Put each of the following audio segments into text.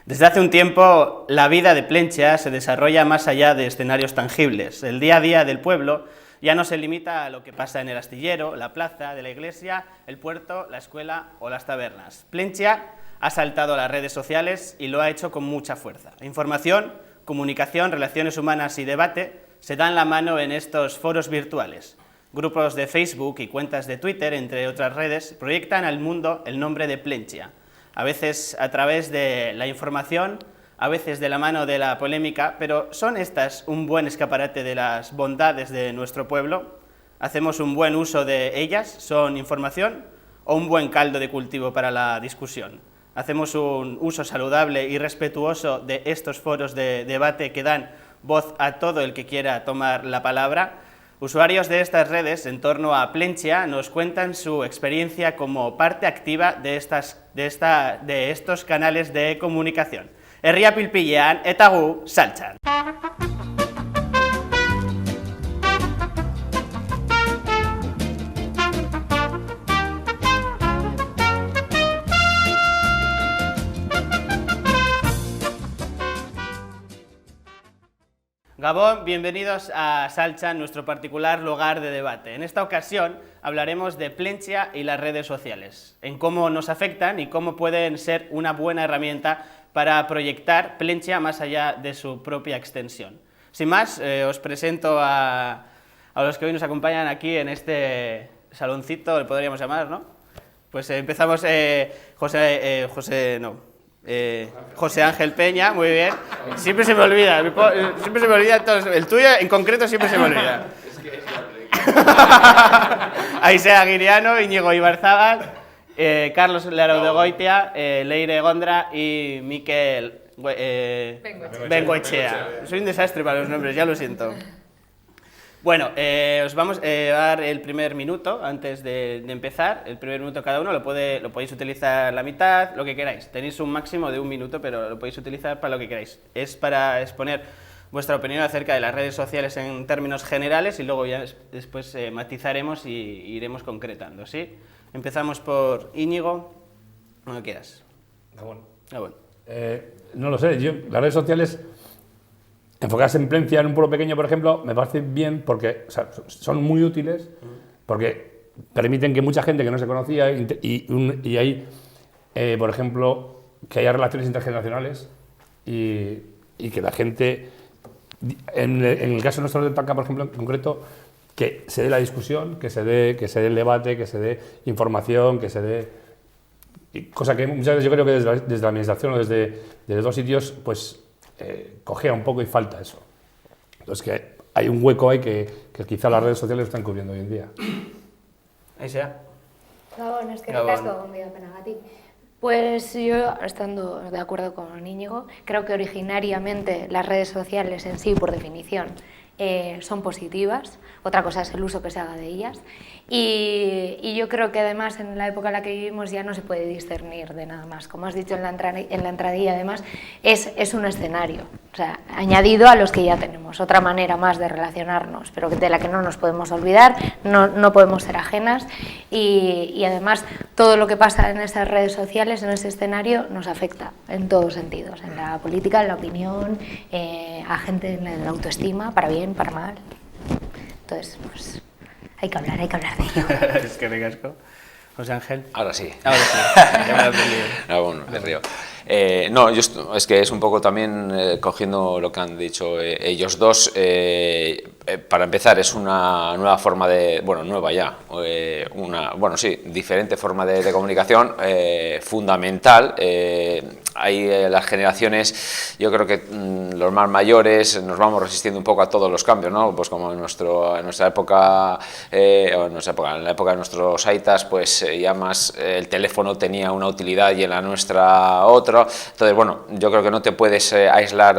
Desde hace un tiempo, la vida de Plentzia se desarrolla más allá de escenarios tangibles. El día a día del pueblo ya no se limita a lo que pasa en el astillero, la plaza de la iglesia, el puerto, la escuela o las tabernas. Plentzia ha saltado a las redes sociales y lo ha hecho con mucha fuerza. Información, comunicación, relaciones humanas y debate se dan la mano en estos foros virtuales. Grupos de Facebook y cuentas de Twitter, entre otras redes, proyectan al mundo el nombre de Plentzia, a veces a través de la información, a veces de la mano de la polémica, pero ¿son estas un buen escaparate de las bondades de nuestro pueblo? ¿Hacemos un buen uso de ellas? ¿Son información o un buen caldo de cultivo para la discusión? ¿Hacemos un uso saludable y respetuoso de estos foros de debate que dan voz a todo el que quiera tomar la palabra? Usuarios de estas redes en torno a Plentzia nos cuentan su experiencia como parte activa de estos canales de comunicación. Herria pilpilean eta gu saltsan. Gabón, bienvenidos a Saltsan, nuestro particular lugar de debate. En esta ocasión hablaremos de Plentzia y las redes sociales, en cómo nos afectan y cómo pueden ser una buena herramienta para proyectar Plentzia más allá de su propia extensión. Sin más, os presento a los que hoy nos acompañan aquí en este saloncito, le podríamos llamar, ¿no? Pues empezamos, José Ángel Peña, muy bien. Siempre se me olvida, el tuyo en concreto siempre se me olvida. Aisea Guiriano, Íñigo Ibarzábal, Carlos Laraudegoitia, Leire Gondra y Miquel Bengoechea. Soy un desastre para los nombres, ya lo siento. Bueno, os vamos a dar el primer minuto antes de empezar, el primer minuto cada uno, lo podéis utilizar la mitad, lo que queráis. Tenéis un máximo de 1 minuto, pero lo podéis utilizar para lo que queráis. Es para exponer vuestra opinión acerca de las redes sociales en términos generales y luego ya después matizaremos y iremos concretando, ¿sí? Empezamos por Íñigo, cuando quieras. Gabón. No lo sé, las redes sociales, enfocarse en Plentzia en un pueblo pequeño, por ejemplo, me parece bien porque son muy útiles, porque permiten que mucha gente que no se conocía y hay, por ejemplo, que haya relaciones intergeneracionales y que la gente, en el caso nuestro de Paca, por ejemplo, en concreto, que se dé la discusión, que se dé el debate, que se dé información, que se dé... Cosa que muchas veces yo creo que desde la administración o desde dos sitios, pues cogea un poco y falta eso. Entonces que hay un hueco ahí que quizá las redes sociales están cubriendo hoy en día. Ahí sea. Gabón, es que recasco con vida penagati. Pues yo, estando de acuerdo con Íñigo, creo que originariamente las redes sociales en sí, por definición, son positivas. Otra cosa es el uso que se haga de ellas. Y yo creo que además en la época en la que vivimos ya no se puede discernir de nada más. Como has dicho en la entradilla, además, es un escenario, o sea, añadido a los que ya tenemos, otra manera más de relacionarnos, pero de la que no nos podemos olvidar, no podemos ser ajenas y además todo lo que pasa en esas redes sociales, en ese escenario, nos afecta en todos sentidos, en la política, en la opinión, a gente en la autoestima, para bien, para mal. Entonces, pues... Hay que hablar de ello. Es que recasco. José Ángel. Ahora sí. Ya me lo he aprendido. Bueno, me río. No, es que es un poco también cogiendo lo que han dicho ellos dos. Para empezar, es una nueva forma de, nueva ya, diferente forma de comunicación, fundamental. Hay las generaciones, yo creo que los más mayores nos vamos resistiendo un poco a todos los cambios, ¿no? Pues como en nuestra época, en la época de nuestros aitas, pues ya más el teléfono tenía una utilidad y en la nuestra otra. Entonces, yo creo que no te puedes aislar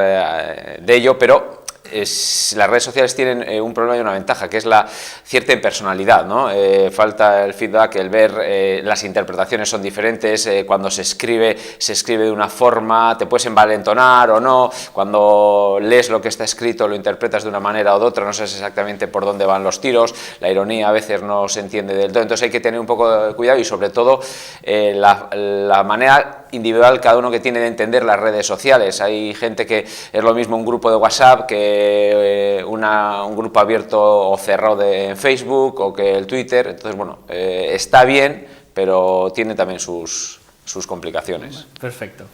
de ello, pero las redes sociales tienen un problema y una ventaja, que es la cierta impersonalidad, ¿no? Falta el feedback, el ver, las interpretaciones son diferentes, cuando se escribe de una forma, te puedes envalentonar o no, cuando lees lo que está escrito lo interpretas de una manera o de otra, no sabes exactamente por dónde van los tiros, la ironía a veces no se entiende del todo, entonces hay que tener un poco de cuidado y sobre todo la manera individual cada uno que tiene de entender las redes sociales. Hay gente que es lo mismo un grupo de WhatsApp que un grupo abierto o cerrado en Facebook o que el Twitter, entonces bueno, está bien, pero tiene también sus complicaciones. Perfecto.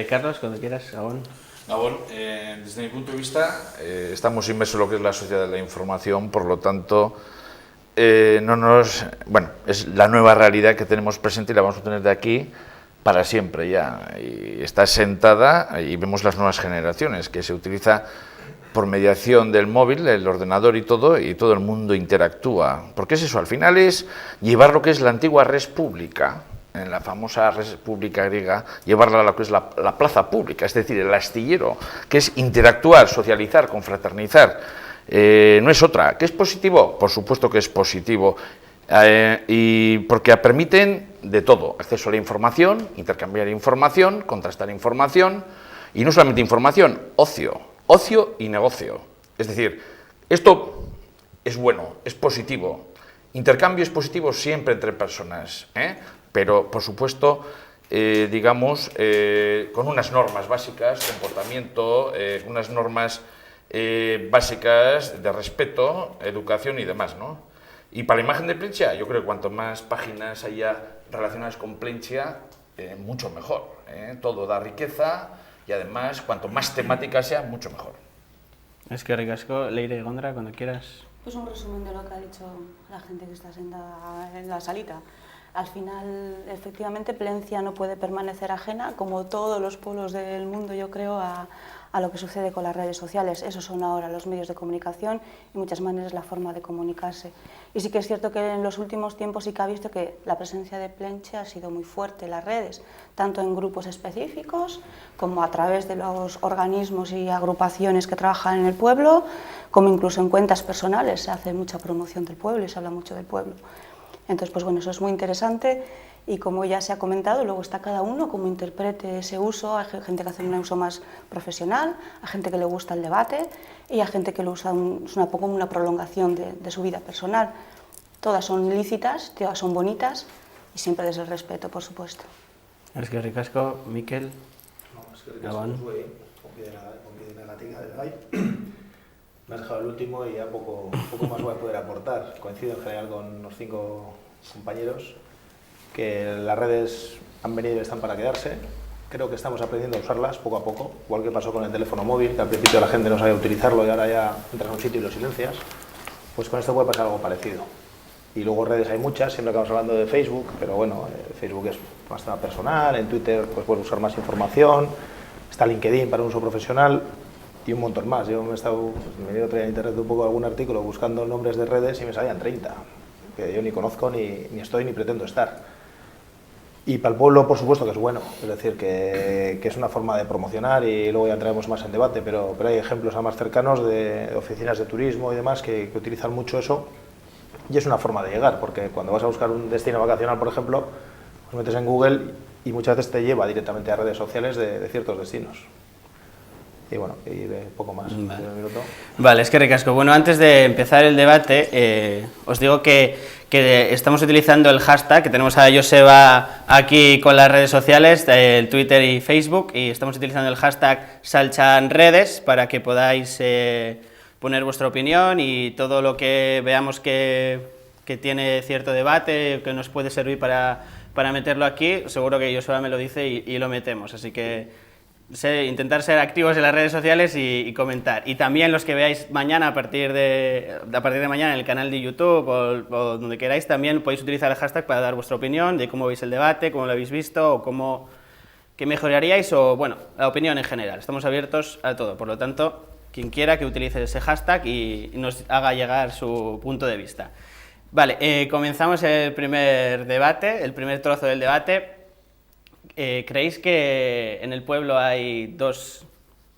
Carlos, cuando quieras, Gabón. Gabón, desde mi punto de vista, estamos inmersos en lo que es la sociedad de la información, por lo tanto, bueno, es la nueva realidad que tenemos presente y la vamos a tener de aquí para siempre ya, y está sentada y vemos las nuevas generaciones que se utiliza por mediación del móvil, el ordenador y todo el mundo interactúa, porque es eso, al final es llevar lo que es la antigua res pública, en la famosa res pública griega, llevarla a lo que es la plaza pública, es decir, el astillero, que es interactuar, socializar, confraternizar, no es otra. ¿Qué es positivo? Por supuesto que es positivo, y porque permiten de todo, acceso a la información, intercambiar información, contrastar información, y no solamente información, ocio y negocio. Es decir, esto es bueno, es positivo, intercambio es positivo siempre entre personas, pero por supuesto, digamos, con unas normas básicas, comportamiento, unas normas básicas de respeto, educación y demás, ¿no? Y para la imagen de Plentzia, yo creo que cuanto más páginas haya relacionadas con Plentzia, mucho mejor. Todo da riqueza y además, cuanto más temática sea, mucho mejor. Es que ricasco, Leire Gondra, cuando quieras. Pues un resumen de lo que ha dicho la gente que está sentada en la salita. Al final, efectivamente, Plentzia no puede permanecer ajena, como todos los pueblos del mundo, yo creo, a lo que sucede con las redes sociales. Esos son ahora los medios de comunicación y muchas maneras la forma de comunicarse. Y sí que es cierto que en los últimos tiempos sí que ha visto que la presencia de Plentzia ha sido muy fuerte en las redes, tanto en grupos específicos como a través de los organismos y agrupaciones que trabajan en el pueblo, como incluso en cuentas personales. Se hace mucha promoción del pueblo y se habla mucho del pueblo. Entonces, pues bueno, eso es muy interesante y como ya se ha comentado, luego está cada uno como interprete ese uso. Hay gente que hace un uso más profesional, hay gente que le gusta el debate y hay gente que lo usa, es un poco una prolongación de su vida personal. Todas son lícitas, todas son bonitas y siempre desde el respeto, por supuesto. Es que ricasco, Miquel. No, es que ricasco negativa de hoy. Me has dejado el último y ya poco más voy a poder aportar. Coincido en general con los 5 compañeros, que las redes han venido y están para quedarse. Creo que estamos aprendiendo a usarlas poco a poco, igual que pasó con el teléfono móvil, que al principio la gente no sabía utilizarlo y ahora ya entras a un sitio y lo silencias. Pues con esto puede pasar algo parecido. Y luego redes hay muchas, siempre acabamos hablando de Facebook, pero bueno, Facebook es más tema personal, en Twitter pues puedes usar más información, está LinkedIn para un uso profesional, y un montón más. Yo me he ido a internet un poco algún artículo buscando nombres de redes y me salían 30, que yo ni conozco, ni estoy, ni pretendo estar. Y para el pueblo, por supuesto, que es bueno, es decir, que es una forma de promocionar y luego ya entraremos más en debate, pero hay ejemplos más cercanos de oficinas de turismo y demás que utilizan mucho eso y es una forma de llegar, porque cuando vas a buscar un destino vacacional, por ejemplo, pues metes en Google y muchas veces te lleva directamente a redes sociales de ciertos destinos. Y bueno, y de poco más. Vale, es que ricasco. Bueno, antes de empezar el debate, os digo que estamos utilizando el hashtag, que tenemos a Joseba aquí con las redes sociales, el Twitter y Facebook, y estamos utilizando el hashtag SalchanRedes para que podáis poner vuestra opinión y todo lo que veamos que tiene cierto debate, que nos puede servir para meterlo aquí, seguro que Joseba me lo dice y lo metemos, así que intentar ser activos en las redes sociales y comentar. Y también los que veáis mañana, a partir de mañana en el canal de YouTube o donde queráis, también podéis utilizar el hashtag para dar vuestra opinión de cómo veis el debate, cómo lo habéis visto o qué mejoraríais o, bueno, la opinión en general. Estamos abiertos a todo, por lo tanto, quien quiera que utilice ese hashtag y nos haga llegar su punto de vista. Vale, comenzamos el primer debate, el primer trozo del debate. ¿Creéis que en el pueblo hay dos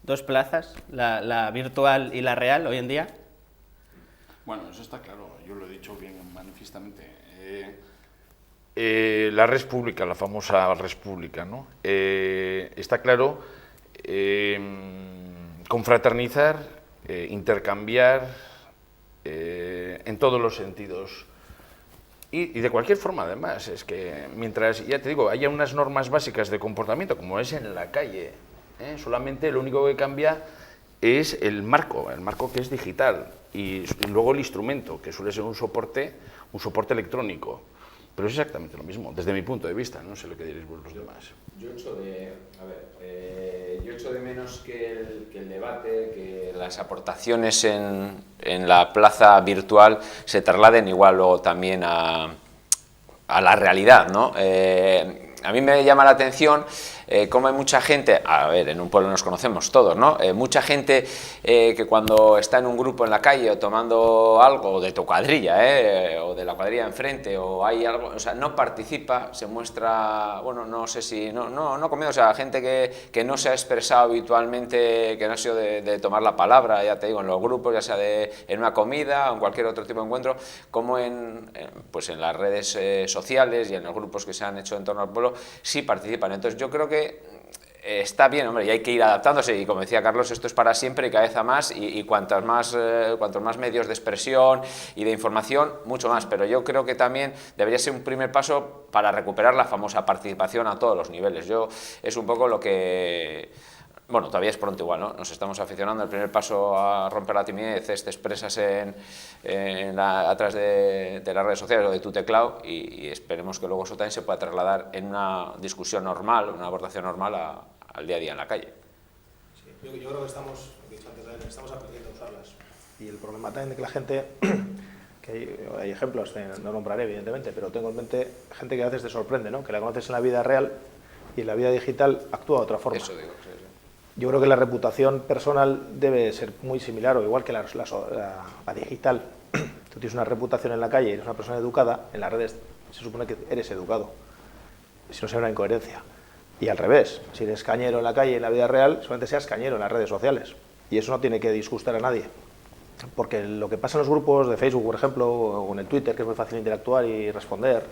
dos plazas, la virtual y la real, hoy en día? Bueno, eso está claro, yo lo he dicho bien manifiestamente. La res pública, la famosa res pública, ¿no? Está claro, confraternizar, intercambiar en todos los sentidos. Y de cualquier forma, además, es que mientras, ya te digo, haya unas normas básicas de comportamiento, como es en la calle, solamente lo único que cambia es el marco que es digital, y luego el instrumento, que suele ser un soporte electrónico. Pero es exactamente lo mismo, desde mi punto de vista, no sé lo que diréis vosotros los demás. Yo echo de menos que el debate, que las aportaciones en la plaza virtual se trasladen igual luego también a la realidad, ¿no? A mí me llama la atención cómo hay mucha gente, a ver, en un pueblo nos conocemos todos, ¿no? Mucha gente que cuando está en un grupo en la calle o tomando algo de tu cuadrilla, o de la cuadrilla de enfrente, o hay algo, o sea, no participa, se muestra, bueno, no sé si, no conmigo, o sea, gente que no se ha expresado habitualmente, que no ha sido de tomar la palabra, ya te digo, en los grupos, ya sea en una comida o en cualquier otro tipo de encuentro, como pues en las redes sociales y en los grupos que se han hecho en torno al pueblo, sí participan. Entonces yo creo que está bien, hombre, y hay que ir adaptándose, y como decía Carlos, esto es para siempre y cada vez a más, y cuantos más medios de expresión y de información, mucho más, pero yo creo que también debería ser un primer paso para recuperar la famosa participación a todos los niveles. Es un poco lo que... Bueno, todavía es pronto igual, ¿no? Nos estamos aficionando. El primer paso a romper la timidez te expresas a través de las redes sociales o de tu teclado, y esperemos que luego eso también se pueda trasladar en una discusión normal, una abordación normal al día a día en la calle. Sí, yo creo que estamos aprendiendo a usarlas. Y el problema también de que la gente, que hay ejemplos, no nombraré evidentemente, pero tengo en mente gente que a veces te sorprende, ¿no? Que la conoces en la vida real y en la vida digital actúa de otra forma. Eso digo, sí. Yo creo que la reputación personal debe ser muy similar, o igual que la digital. Tú tienes una reputación en la calle y eres una persona educada, en las redes se supone que eres educado, si no sea una incoherencia. Y al revés, si eres cañero en la calle y en la vida real, solamente seas cañero en las redes sociales. Y eso no tiene que disgustar a nadie. Porque lo que pasa en los grupos de Facebook, por ejemplo, o en el Twitter, que es muy fácil interactuar y responder,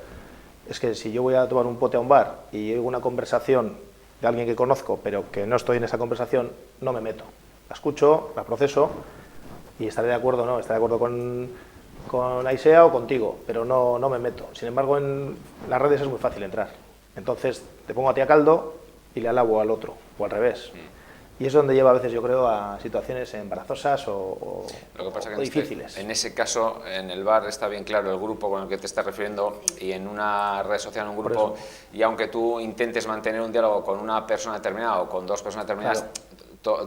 es que si yo voy a tomar un pote a un bar y oigo una conversación de alguien que conozco, pero que no estoy en esa conversación, no me meto. La escucho, la proceso y estaré de acuerdo o no, estaré de acuerdo con Aisea o contigo, pero no me meto. Sin embargo, en las redes es muy fácil entrar. Entonces, te pongo a ti a caldo y le alabo al otro, o al revés. Y es donde lleva a veces, yo creo, a situaciones embarazosas o Lo que pasa o que difíciles. en ese caso, en el bar está bien claro el grupo con el que te estás refiriendo, y en una red social, un grupo, y aunque tú intentes mantener un diálogo con una persona determinada o con dos personas determinadas,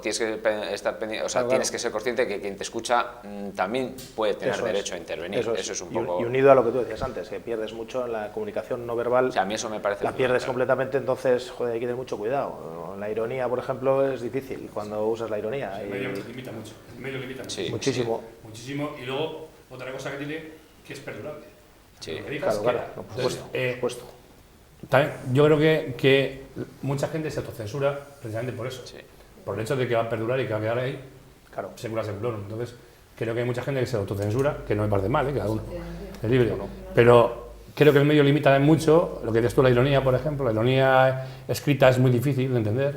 tienes que estar pendiente, o sea, tienes que ser consciente que quien te escucha también puede tener derecho a intervenir. Eso es un poco... Y unido a lo que tú decías antes, que pierdes mucho en la comunicación no verbal. O sea, a mí eso me parece... La pierdes completamente, entonces, joder, hay que tener mucho cuidado. La ironía, por ejemplo, es difícil cuando usas la ironía. El medio limita mucho. El medio limita mucho. Sí, muchísimo. Muchísimo. Y luego, otra cosa que tiene, que es perdurable. Sí. Lo que digas, Claro, queda. por supuesto. También, yo creo que mucha gente se autocensura precisamente por eso. Sí. Por el hecho de que va a perdurar y que va a quedar ahí, Claro. secula seculorum. Entonces, creo que hay mucha gente que se autocensura, que no me parece mal, cada uno es libre. Pero creo que el medio limita mucho, lo que dices tú, la ironía, por ejemplo. La ironía escrita es muy difícil de entender,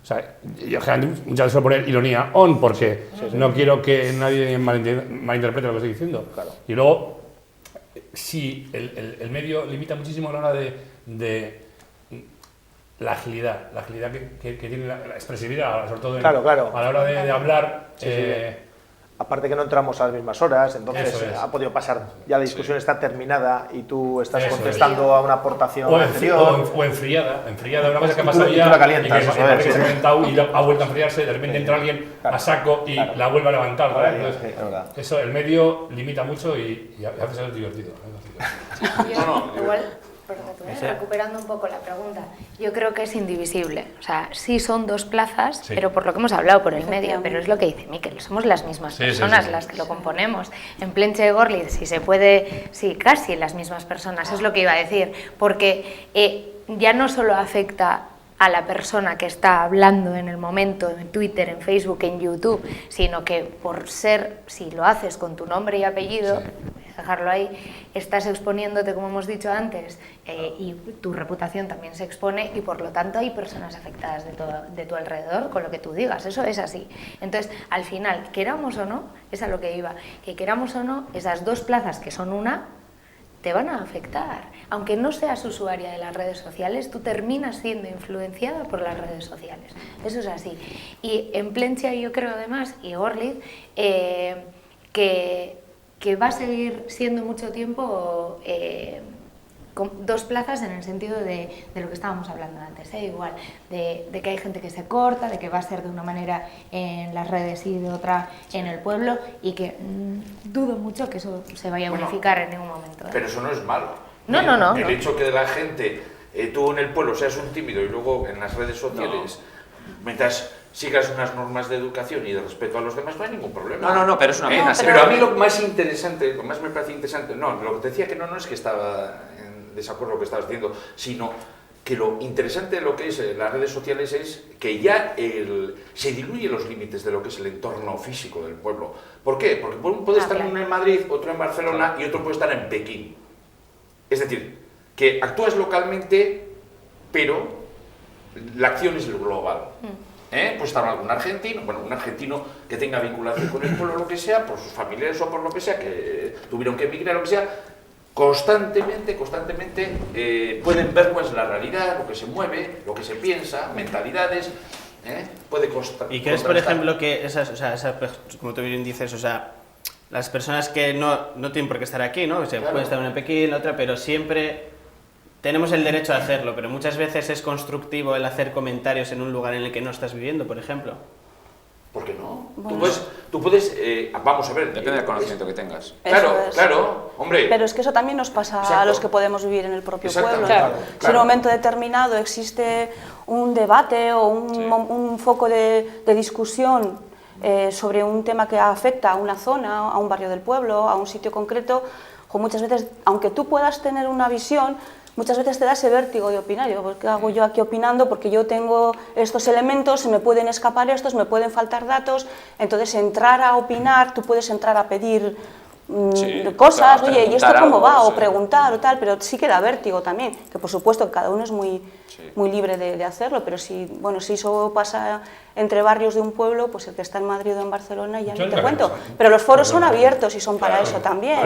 O sea, yo generalmente muchas veces suelo poner ironía on porque no quiero que nadie malinterprete lo que estoy diciendo. Claro. Y luego, si el medio limita muchísimo a la hora de la agilidad que tiene la expresividad, sobre todo Claro. a la hora de hablar. Aparte que no entramos a las mismas horas, entonces Eso es. ha podido pasar, ya la discusión está terminada y tú estás Eso contestando a una aportación O anterior. enfriada, una cosa que ha Y pasado tú ya la calientas, y que, a ver, que sí. se ha calentado y ha vuelto a enfriarse, de repente entra alguien a saco y la vuelve a levantar. ¿vale? Claro, Entonces, sí, es verdad. eso, el medio limita mucho y hace ser divertido. Recuperando un poco la pregunta, yo creo que es indivisible. O sea, sí son dos plazas, pero por lo que hemos hablado, por el medio, pero es lo que dice Miquel, somos las mismas personas las que lo componemos. En Plenche de Gorliz, si se puede, sí, casi las mismas personas, es lo que iba a decir, porque ya no solo afecta a la persona que está hablando en el momento, en Twitter, en Facebook, en YouTube, sino que por ser, si lo haces con tu nombre y apellido, dejarlo ahí, estás exponiéndote, como hemos dicho antes, y tu reputación también se expone, y por lo tanto hay personas afectadas de tu alrededor con lo que tú digas, eso es así. Entonces, al final, queramos o no, es a lo que iba, que queramos o no, esas dos plazas que son una, te van a afectar. Aunque no seas usuaria de las redes sociales, tú terminas siendo influenciada por las redes sociales. Eso es así. Y en Plentzia yo creo además, y Gorlitz, que va a seguir siendo mucho tiempo con dos plazas en el sentido de lo que estábamos hablando antes, igual, de que hay gente que se corta, de que va a ser de una manera en las redes y de otra en el pueblo, y que dudo mucho que eso se vaya a unificar en ningún momento. Pero eso no es malo. No. El hecho que la gente, tú en el pueblo seas un tímido y luego en las redes sociales, mientras sigas unas normas de educación y de respeto a los demás, no hay ningún problema. No, pero es una pena. Pero a mí lo más interesante, lo más me parece interesante, no, lo que te decía que no es que estaba en desacuerdo con lo que estabas diciendo, sino que lo interesante de lo que es las redes sociales es que ya se diluyen los límites de lo que es el entorno físico del pueblo. ¿Por qué? Porque uno puede estar uno en Madrid, otro en Barcelona y otro puede estar en Pekín. Es decir, que actúas localmente, pero la acción es global. Puede estar algún argentino, un argentino que tenga vinculación con el pueblo o lo que sea, por sus familiares o por lo que sea, que tuvieron que emigrar o lo que sea, constantemente pueden ver cuál es la realidad, lo que se mueve, lo que se piensa, mentalidades, puede costar. ¿Y crees, por ejemplo, que como tú bien dices, las personas que no tienen por qué estar aquí, ¿no? Pueden estar una en Pekín, otra, pero siempre tenemos el derecho a hacerlo, pero muchas veces es constructivo el hacer comentarios en un lugar en el que no estás viviendo, por ejemplo? ¿Por qué no? Bueno. Tú puedes vamos a ver. Depende del conocimiento que tengas. Claro, hombre. Pero es que eso también nos pasa a los que podemos vivir en el propio pueblo. Claro. Si en un momento determinado existe un debate o un foco de discusión sobre un tema que afecta a una zona, a un barrio del pueblo, a un sitio concreto, o muchas veces, aunque tú puedas tener una visión, muchas veces te da ese vértigo de opinar. ¿Qué hago yo aquí opinando? Porque yo tengo estos elementos, se me pueden escapar estos, me pueden faltar datos. Entonces, entrar a opinar, tú puedes entrar a pedir cosas, oye, ¿y esto cómo va? O preguntar o tal, pero sí que da vértigo también. Que por supuesto cada uno es muy libre de hacerlo, pero si eso pasa entre barrios de un pueblo, pues el que está en Madrid o en Barcelona ya no te cuento. Pero los foros son abiertos y son para eso también.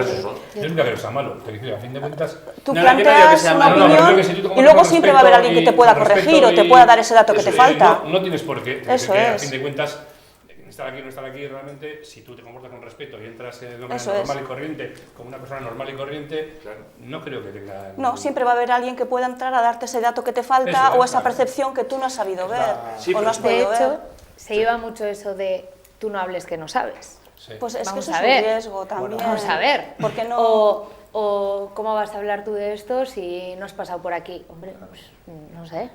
Yo nunca creo que sea malo, te digo, a fin de cuentas... Tú planteas una opinión y luego siempre va a haber alguien que te pueda corregir o te pueda dar ese dato que te falta. No tienes por qué, eso es. A fin de cuentas, estar aquí o no estar aquí, realmente, si tú te comportas con respeto y entras de una manera normal y corriente, como una persona normal y corriente, no creo que tenga... No, siempre va a haber alguien que pueda entrar a darte ese dato que te falta o esa percepción que tú no has sabido ver o no has podido ver. De hecho, se lleva mucho eso de tú no hables que no sabes. Sí. Pues es vamos que eso es un riesgo también. Vamos a ver. ¿Por qué no? O ¿cómo vas a hablar tú de esto si no has pasado por aquí? Hombre, pues no sé.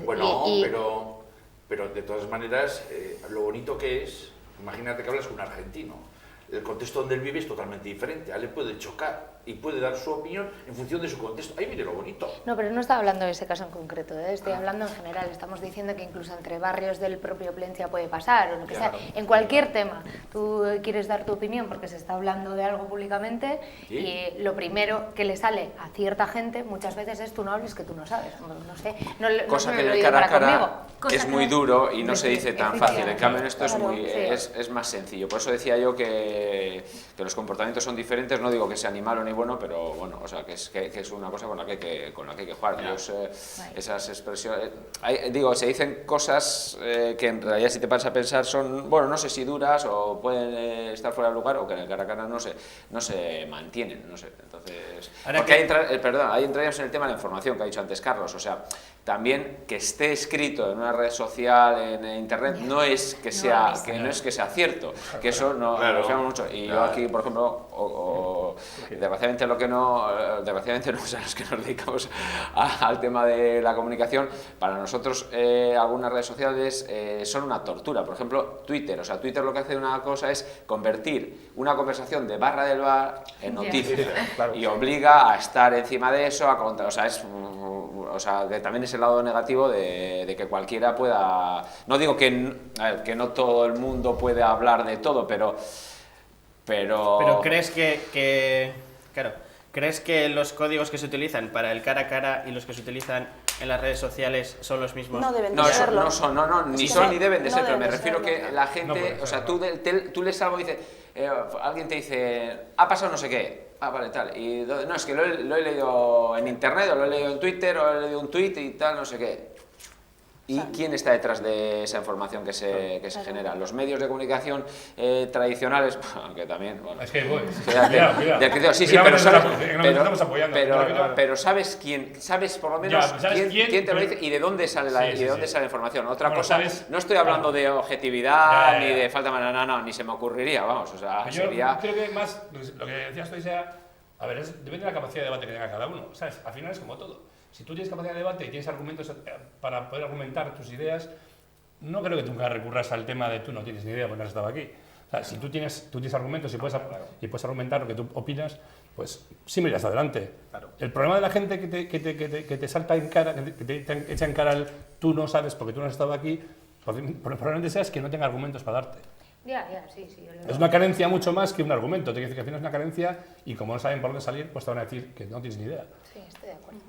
Bueno, pero de todas maneras, lo bonito que es, imagínate que hablas con un argentino, el contexto donde él vive es totalmente diferente, a él le puede chocar y puede dar su opinión en función de su contexto. Ahí viene lo bonito. No, pero no estaba hablando de ese caso en concreto, estoy hablando en general. Estamos diciendo que incluso entre barrios del propio Plentzia puede pasar, o lo que sea, en cualquier tema. Tú quieres dar tu opinión porque se está hablando de algo públicamente y lo primero que le sale a cierta gente muchas veces es tú no hables que tú no sabes. No sé, cosa que en el cara a cara es muy duro y no se dice tan fácil. En cambio en esto es más sencillo. Por eso decía yo que los comportamientos son diferentes. No digo que sea ni malo ni bueno, pero bueno, o sea, que es una cosa con la que hay que jugar. Esas expresiones, se dicen cosas que en realidad si te paras a pensar son, bueno, no sé si duras o pueden estar fuera de lugar o que en el cara a cara no se mantienen, no sé. Entonces, porque ahí entraríamos en el tema de la información que ha dicho antes Carlos, o sea, también que esté escrito en una red social, en internet, no es que sea cierto, que eso no lo hacemos mucho. Y yo aquí, por ejemplo, desgraciadamente desgraciadamente no sabemos que nos dedicamos al tema de la comunicación. Para nosotros algunas redes sociales son una tortura. Por ejemplo, Twitter. O sea, Twitter lo que hace una cosa es convertir una conversación de barra del bar en noticias y obliga a estar encima de eso, a contar. O sea, o sea, que también es el lado negativo de que cualquiera pueda... No digo que, a ver, que no todo el mundo puede hablar de todo, pero crees claro, ¿crees que los códigos que se utilizan para el cara a cara y los que se utilizan en las redes sociales son los mismos? No deben de No, serlo. ni Es son que ni deben de no ser, pero deben me de refiero serlo. que la gente, No puede o sea, ser, tú lees algo y dices, alguien te dice, ha pasado no sé qué, vale, tal, y no, es que lo he leído en internet, o lo he leído en Twitter, o he leído un tweet y tal, no sé qué. ¿Y quién está detrás de esa información que se genera? Los medios de comunicación tradicionales, aunque también, bueno... Es que voy. Cuidado. Sí, Cuidado, pero que sabes, nos estamos apoyando. pero sabes quién, sabes por lo menos Ya, ¿sabes quién te lo pero- dice y de dónde sale la, Sí, sí, y de dónde sí. sale la información. Otra Bueno, cosa, ¿sabes? no estoy hablando de objetividad Ya. ni de falta de no, ni se me ocurriría, vamos, o sea, Yo sería... creo que más, lo que decías tú, sea, a ver, depende de la capacidad de debate que tenga cada uno, ¿sabes? Al final es como todo. Si tú tienes capacidad de debate y tienes argumentos para poder argumentar tus ideas, no creo que tú nunca recurras al tema de tú no tienes ni idea porque no has estado aquí. O sea, si tú tienes argumentos y puedes argumentar lo que tú opinas, pues sí miras adelante. Claro. El problema de la gente que te salta en cara, que te echa en cara el tú no sabes porque tú no has estado aquí, probablemente sea es que no tenga argumentos para darte. Ya, sí, yo lo Es una carencia mucho más que un argumento. Te quiero decir que al final es una carencia y como no saben por dónde salir, pues te van a decir que no tienes ni idea. Sí, estoy de acuerdo.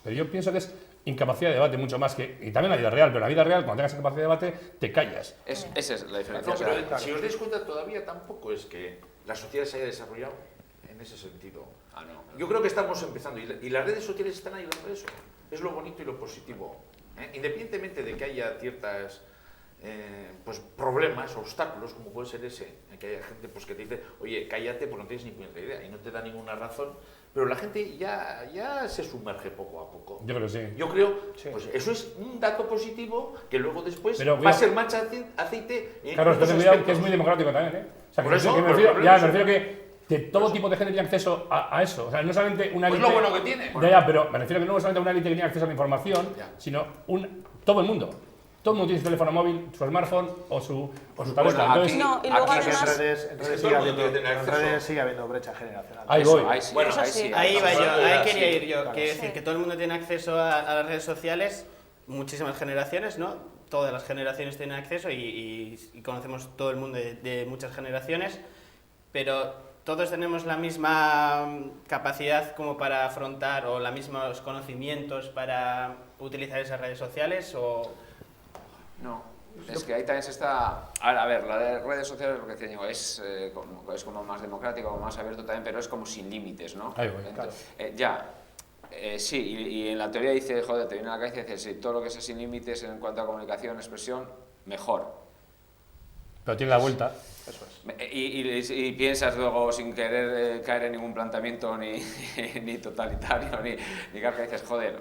Pero yo pienso que es incapacidad de debate mucho más que... Y también la vida real, pero en la vida real, cuando tengas capacidad de debate, te callas. Esa es la diferencia. No, o sea, pero si os dais cuenta, todavía tampoco es que la sociedad se haya desarrollado en ese sentido. no. Yo creo que estamos empezando y las redes sociales están ayudando a eso. Es lo bonito y lo positivo. Independientemente de que haya ciertas pues problemas, obstáculos, como puede ser ese, que haya gente pues, que te dice, oye, cállate, pues no tienes ni puta idea y no te da ninguna razón, pero la gente ya se sumerge poco a poco. Yo creo que sí. Yo creo, pues eso es un dato positivo que luego después Pero, va a ser mancha de aceite en Carlos, muchos ten cuidado que aspectos. es muy democrático también, ¿eh? O sea, Por eso, me por refiero, eso. me refiero que todo tipo de gente tiene acceso a eso. O sea, no solamente una Pues élite... lo bueno que tiene. Ya, pero me refiero que no solamente una élite que tiene acceso a la información, Ya. sino todo el mundo. Todo el mundo tiene su teléfono móvil, su smartphone o su tableta. Bueno, Entonces, No, y luego aquí En además... redes, Es que todo el mundo tiene que tener en acceso. redes sigue habiendo brecha generacional. ahí Eso, voy. ahí sí, Bueno, ahí eso sí. sí. Ahí va yo, ahí Sí, quería ir yo. claro. Quiero decir que todo el mundo tiene acceso a las redes sociales, muchísimas generaciones, ¿no? Todas las generaciones tienen acceso y conocemos todo el mundo de muchas generaciones, pero todos tenemos la misma capacidad como para afrontar o los mismos conocimientos para utilizar esas redes sociales o... No, es que ahí también se está... A ver, la de redes sociales, lo que decía Diego, es como más democrático, como más abierto también, pero es como sin límites, ¿no? Ahí voy, Sí, y en la teoría dice, joder, te viene a la cabeza y dice, sí, todo lo que sea sin límites en cuanto a comunicación, expresión, mejor. Pero tiene la vuelta. Eso es. Y piensas luego sin querer caer en ningún planteamiento ni totalitario, ni que dices, joder,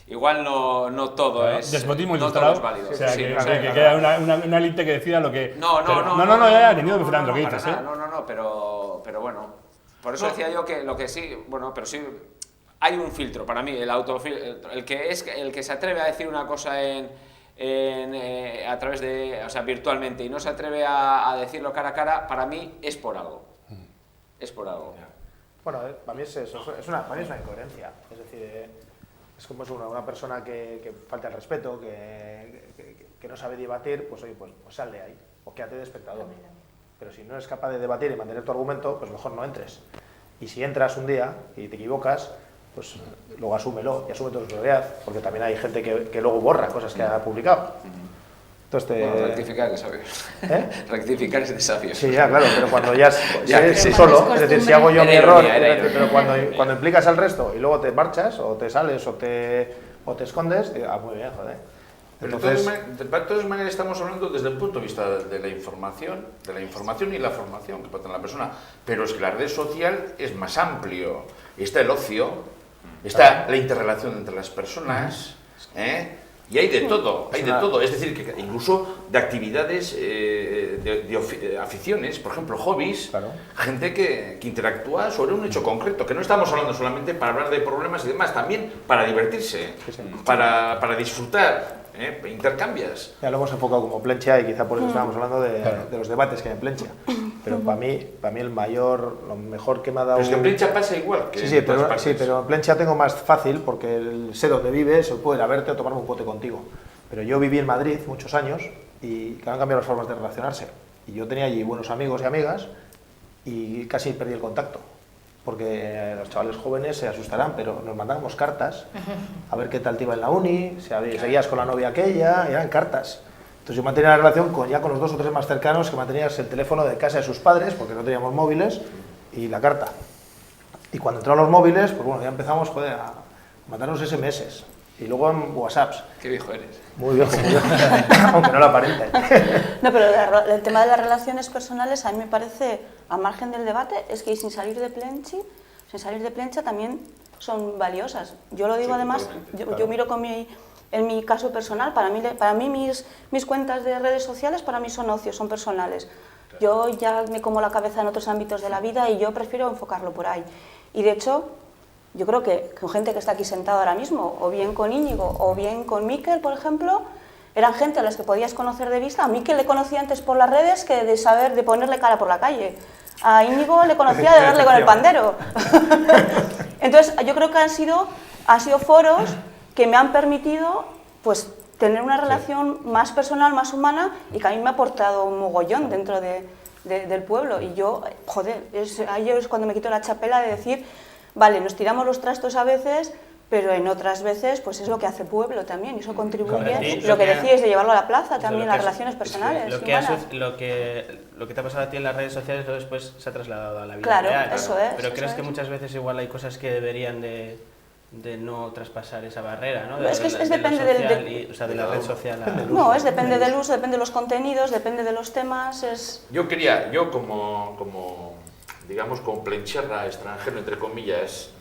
igual no todo Claro, es despotismo no todo ilustrado. es válido. O sea, Sí, que, o sea, que queda una élite que decida lo que... no, ya, entendido perfectamente lo que para dices, ¿eh? nada, no, pero bueno, por eso decía yo que lo que sí, bueno, pero sí hay un filtro para mí, el que se atreve a decir una cosa a través de, o sea, virtualmente y no se atreve a decirlo cara a cara, para mí es por algo. Es por algo. Bueno, para mí es eso, para mí es una incoherencia. Es decir, es como si una persona que falta el respeto, que no sabe debatir, pues oye, pues sal de ahí, o quédate de espectador. Pero si no eres capaz de debatir y mantener tu argumento, pues mejor no entres. Y si entras un día y te equivocas, pues luego asúmelo y asume tu responsabilidad, porque también hay gente que luego borra cosas que ha publicado. Entonces Bueno, rectificar es desafío. Rectificar es desafío. Sí, ya, claro, pero cuando ya Ya, eres sí. tú solo, es decir, si hago yo Era mi error, ironía, era ironía. pero cuando implicas al resto y luego te marchas, o te sales, o te escondes, muy bien, joder. Pero Entonces, de todas maneras estamos hablando desde el punto de vista de la información y la formación que puede tener la persona. Pero es que la red social es más amplio. Está el ocio, está la interrelación entre las personas, y hay de todo, hay de todo. Es decir, que incluso de actividades, de aficiones, por ejemplo, hobbies, Claro. gente que interactúa sobre un hecho concreto, que no estamos hablando solamente para hablar de problemas y demás, también para divertirse, para disfrutar. Intercambias. ya lo hemos enfocado como Plencha y quizá por eso estábamos hablando de los debates que hay en Plencha. pero para mí lo mejor que me ha dado... Pero es que en Plencha pasa igual que Sí, pero en Plencha tengo más fácil porque sé dónde vives, se puede ir a verte o tomarme un pote contigo. Pero yo viví en Madrid muchos años y han cambiado las formas de relacionarse. Y yo tenía allí buenos amigos y amigas y casi perdí el contacto. Porque los chavales jóvenes se asustarán, pero nos mandábamos cartas a ver qué tal te iba en la uni, si seguías con la novia aquella, eran cartas. Entonces yo mantenía la relación ya con los 2 o 3 más cercanos, que mantenías el teléfono de casa de sus padres, porque no teníamos móviles, y la carta. Y cuando entraron los móviles, pues bueno, ya empezamos, joder, a mandarnos SMS. Y luego en WhatsApps. Qué viejo eres. Muy viejo, aunque no lo aparente. No, pero el tema de las relaciones personales a mí me parece, al margen del debate, es que sin salir de Plencha también son valiosas. Yo lo digo Sí, además, yo miro en mi caso personal, para mí mis cuentas de redes sociales para mí son ocios, son personales. Yo ya me como la cabeza en otros ámbitos de la vida y yo prefiero enfocarlo por ahí. Y de hecho, yo creo que con gente que está aquí sentada ahora mismo, o bien con Íñigo, o bien con Mikel, por ejemplo, eran gente a las que podías conocer de vista. A Mikel le conocía antes por las redes que de ponerle cara por la calle. A Íñigo le conocía de verle con el pandero. Entonces, yo creo que han sido foros que me han permitido, pues, tener una relación más personal, más humana, y que a mí me ha aportado un mogollón dentro del pueblo. Y yo, joder, ahí es cuando me quito la chapela de decir, vale, nos tiramos los trastos a veces, pero en otras veces pues es lo que hace pueblo también, y eso contribuye, lo que decías de llevarlo a la plaza también, las relaciones personales. Lo que te ha pasado a ti en las redes sociales luego después se ha trasladado a la vida claro, real. Eso es. Pero crees que muchas veces igual hay cosas que deberían de no traspasar esa barrera, ¿no? Es que depende de la red social. No, depende del uso, depende de los contenidos, depende de los temas. Yo como digamos, con plencherra, extranjero, entre comillas,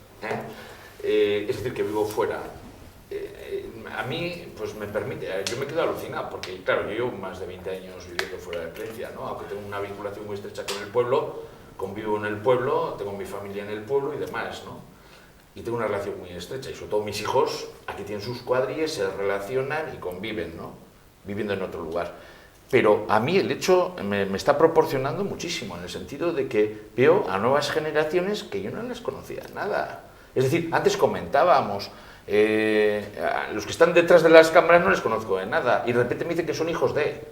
es decir, que vivo fuera, a mí, pues me permite, yo me quedo alucinado, porque claro, yo llevo más de 20 años viviendo fuera de Plencia, ¿no? Aunque tengo una vinculación muy estrecha con el pueblo, convivo en el pueblo, tengo mi familia en el pueblo y demás, ¿no? Y tengo una relación muy estrecha, y sobre todo mis hijos, aquí tienen sus cuadrillas, se relacionan y conviven, ¿no? Viviendo en otro lugar. Pero a mí el hecho me está proporcionando muchísimo, en el sentido de que veo a nuevas generaciones que yo no les conocía nada. Es decir, antes comentábamos, a los que están detrás de las cámaras no les conozco de nada, y de repente me dicen que son hijos de...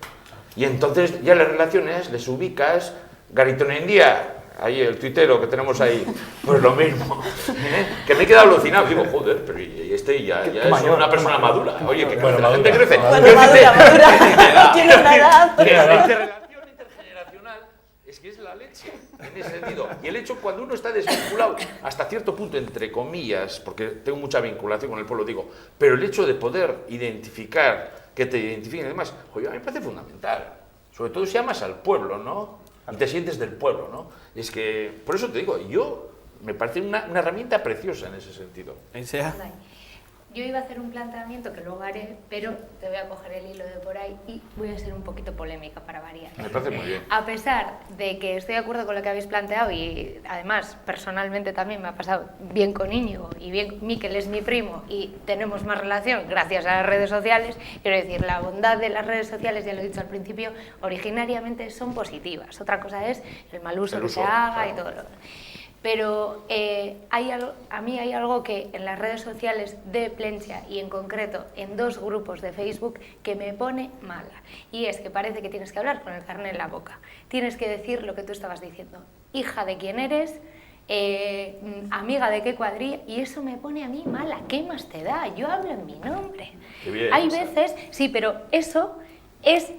Y entonces ya las relaciones les ubicas, Garitón India, ahí el tuitero que tenemos ahí, pues lo mismo, que me he quedado alucinado, digo, joder, pero este ya es una persona madura, oye, que la gente crece. Bueno, madura, tiene una edad. La interrelación intergeneracional es que es la leche, en ese sentido. Y el hecho, cuando uno está desvinculado, hasta cierto punto, entre comillas, porque tengo mucha vinculación con el pueblo, digo, pero el hecho de poder identificar, que te identifiquen y demás, oye, a mí me parece fundamental. Sobre todo si amas al pueblo, ¿no? Y te sientes del pueblo, ¿no? Es que, por eso te digo, me parece una herramienta preciosa en ese sentido. Yo iba a hacer un planteamiento que luego haré, pero te voy a coger el hilo de por ahí y voy a ser un poquito polémica para variar. Me parece muy bien. A pesar de que estoy de acuerdo con lo que habéis planteado y además personalmente también me ha pasado bien con Íñigo y bien Mikel es mi primo y tenemos más relación gracias a las redes sociales, quiero decir, la bondad de las redes sociales, ya lo he dicho al principio, originariamente son positivas. Otra cosa es el mal uso que se haga, claro, y todo lo demás. Pero a mí hay algo que en las redes sociales de Plencha y en concreto en 2 grupos de Facebook que me pone mala, y es que parece que tienes que hablar con el carné en la boca, tienes que decir lo que tú estabas diciendo, hija de quién eres, amiga de qué cuadrilla, y eso me pone a mí mala. ¿Qué más te da? Yo hablo en mi nombre. Qué bien, hay veces, sí, pero eso es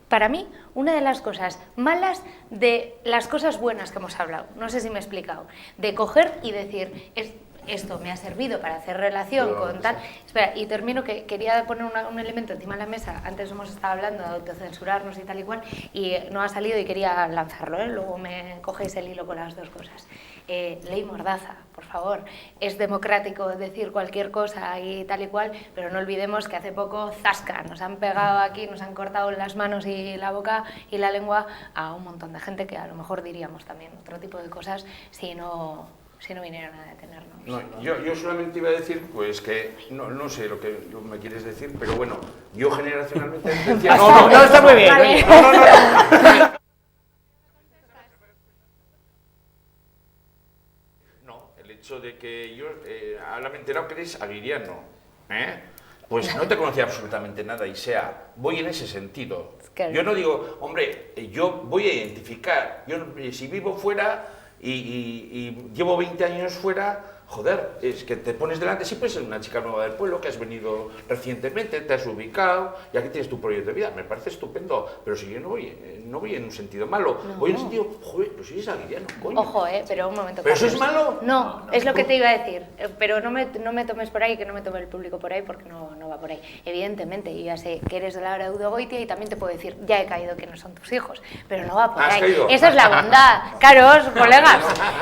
para mí una de las cosas malas de las cosas buenas que hemos hablado. No sé si me he explicado. De coger y decir, esto me ha servido para hacer relación con tal... Espera, y termino, que quería poner un elemento encima de la mesa. Antes hemos estado hablando de autocensurarnos y tal y cual, y no ha salido y quería lanzarlo, ¿eh? Luego me cogéis el hilo con las 2 cosas. Ley Mordaza, por favor. Es democrático decir cualquier cosa y tal y cual, pero no olvidemos que hace poco, zasca, nos han pegado aquí, nos han cortado las manos y la boca y la lengua a un montón de gente que a lo mejor diríamos también otro tipo de cosas si no vinieran a detenernos. No, yo solamente iba a decir, pues que, no sé lo que me quieres decir, pero bueno, yo generacionalmente... No, está muy bien. Vale. No. hecho de que yo ahora me he enterado que eres aguiriano, pues no te conocía absolutamente nada y voy en ese sentido. Claro. Yo no digo, hombre, yo voy a identificar, yo si vivo fuera y llevo 20 años fuera, joder, es que te pones delante, siempre es una chica nueva del pueblo que has venido recientemente, te has ubicado y aquí tienes tu proyecto de vida, me parece estupendo, pero si yo no voy en un sentido malo, voy en un sentido, joder, pues si eres aguiriano, coño. Ojo, pero un momento. ¿Pero eso Carlos. es malo? No, es lo que te iba a decir, pero no me tomes por ahí, que no me tome el público por ahí, porque no va por ahí. Evidentemente, yo ya sé que eres de la hora de Udogoitia y también te puedo decir, ya he caído que no son tus hijos, pero no va por ¿Has ahí. caído? Eso es la bondad, caros, colegas,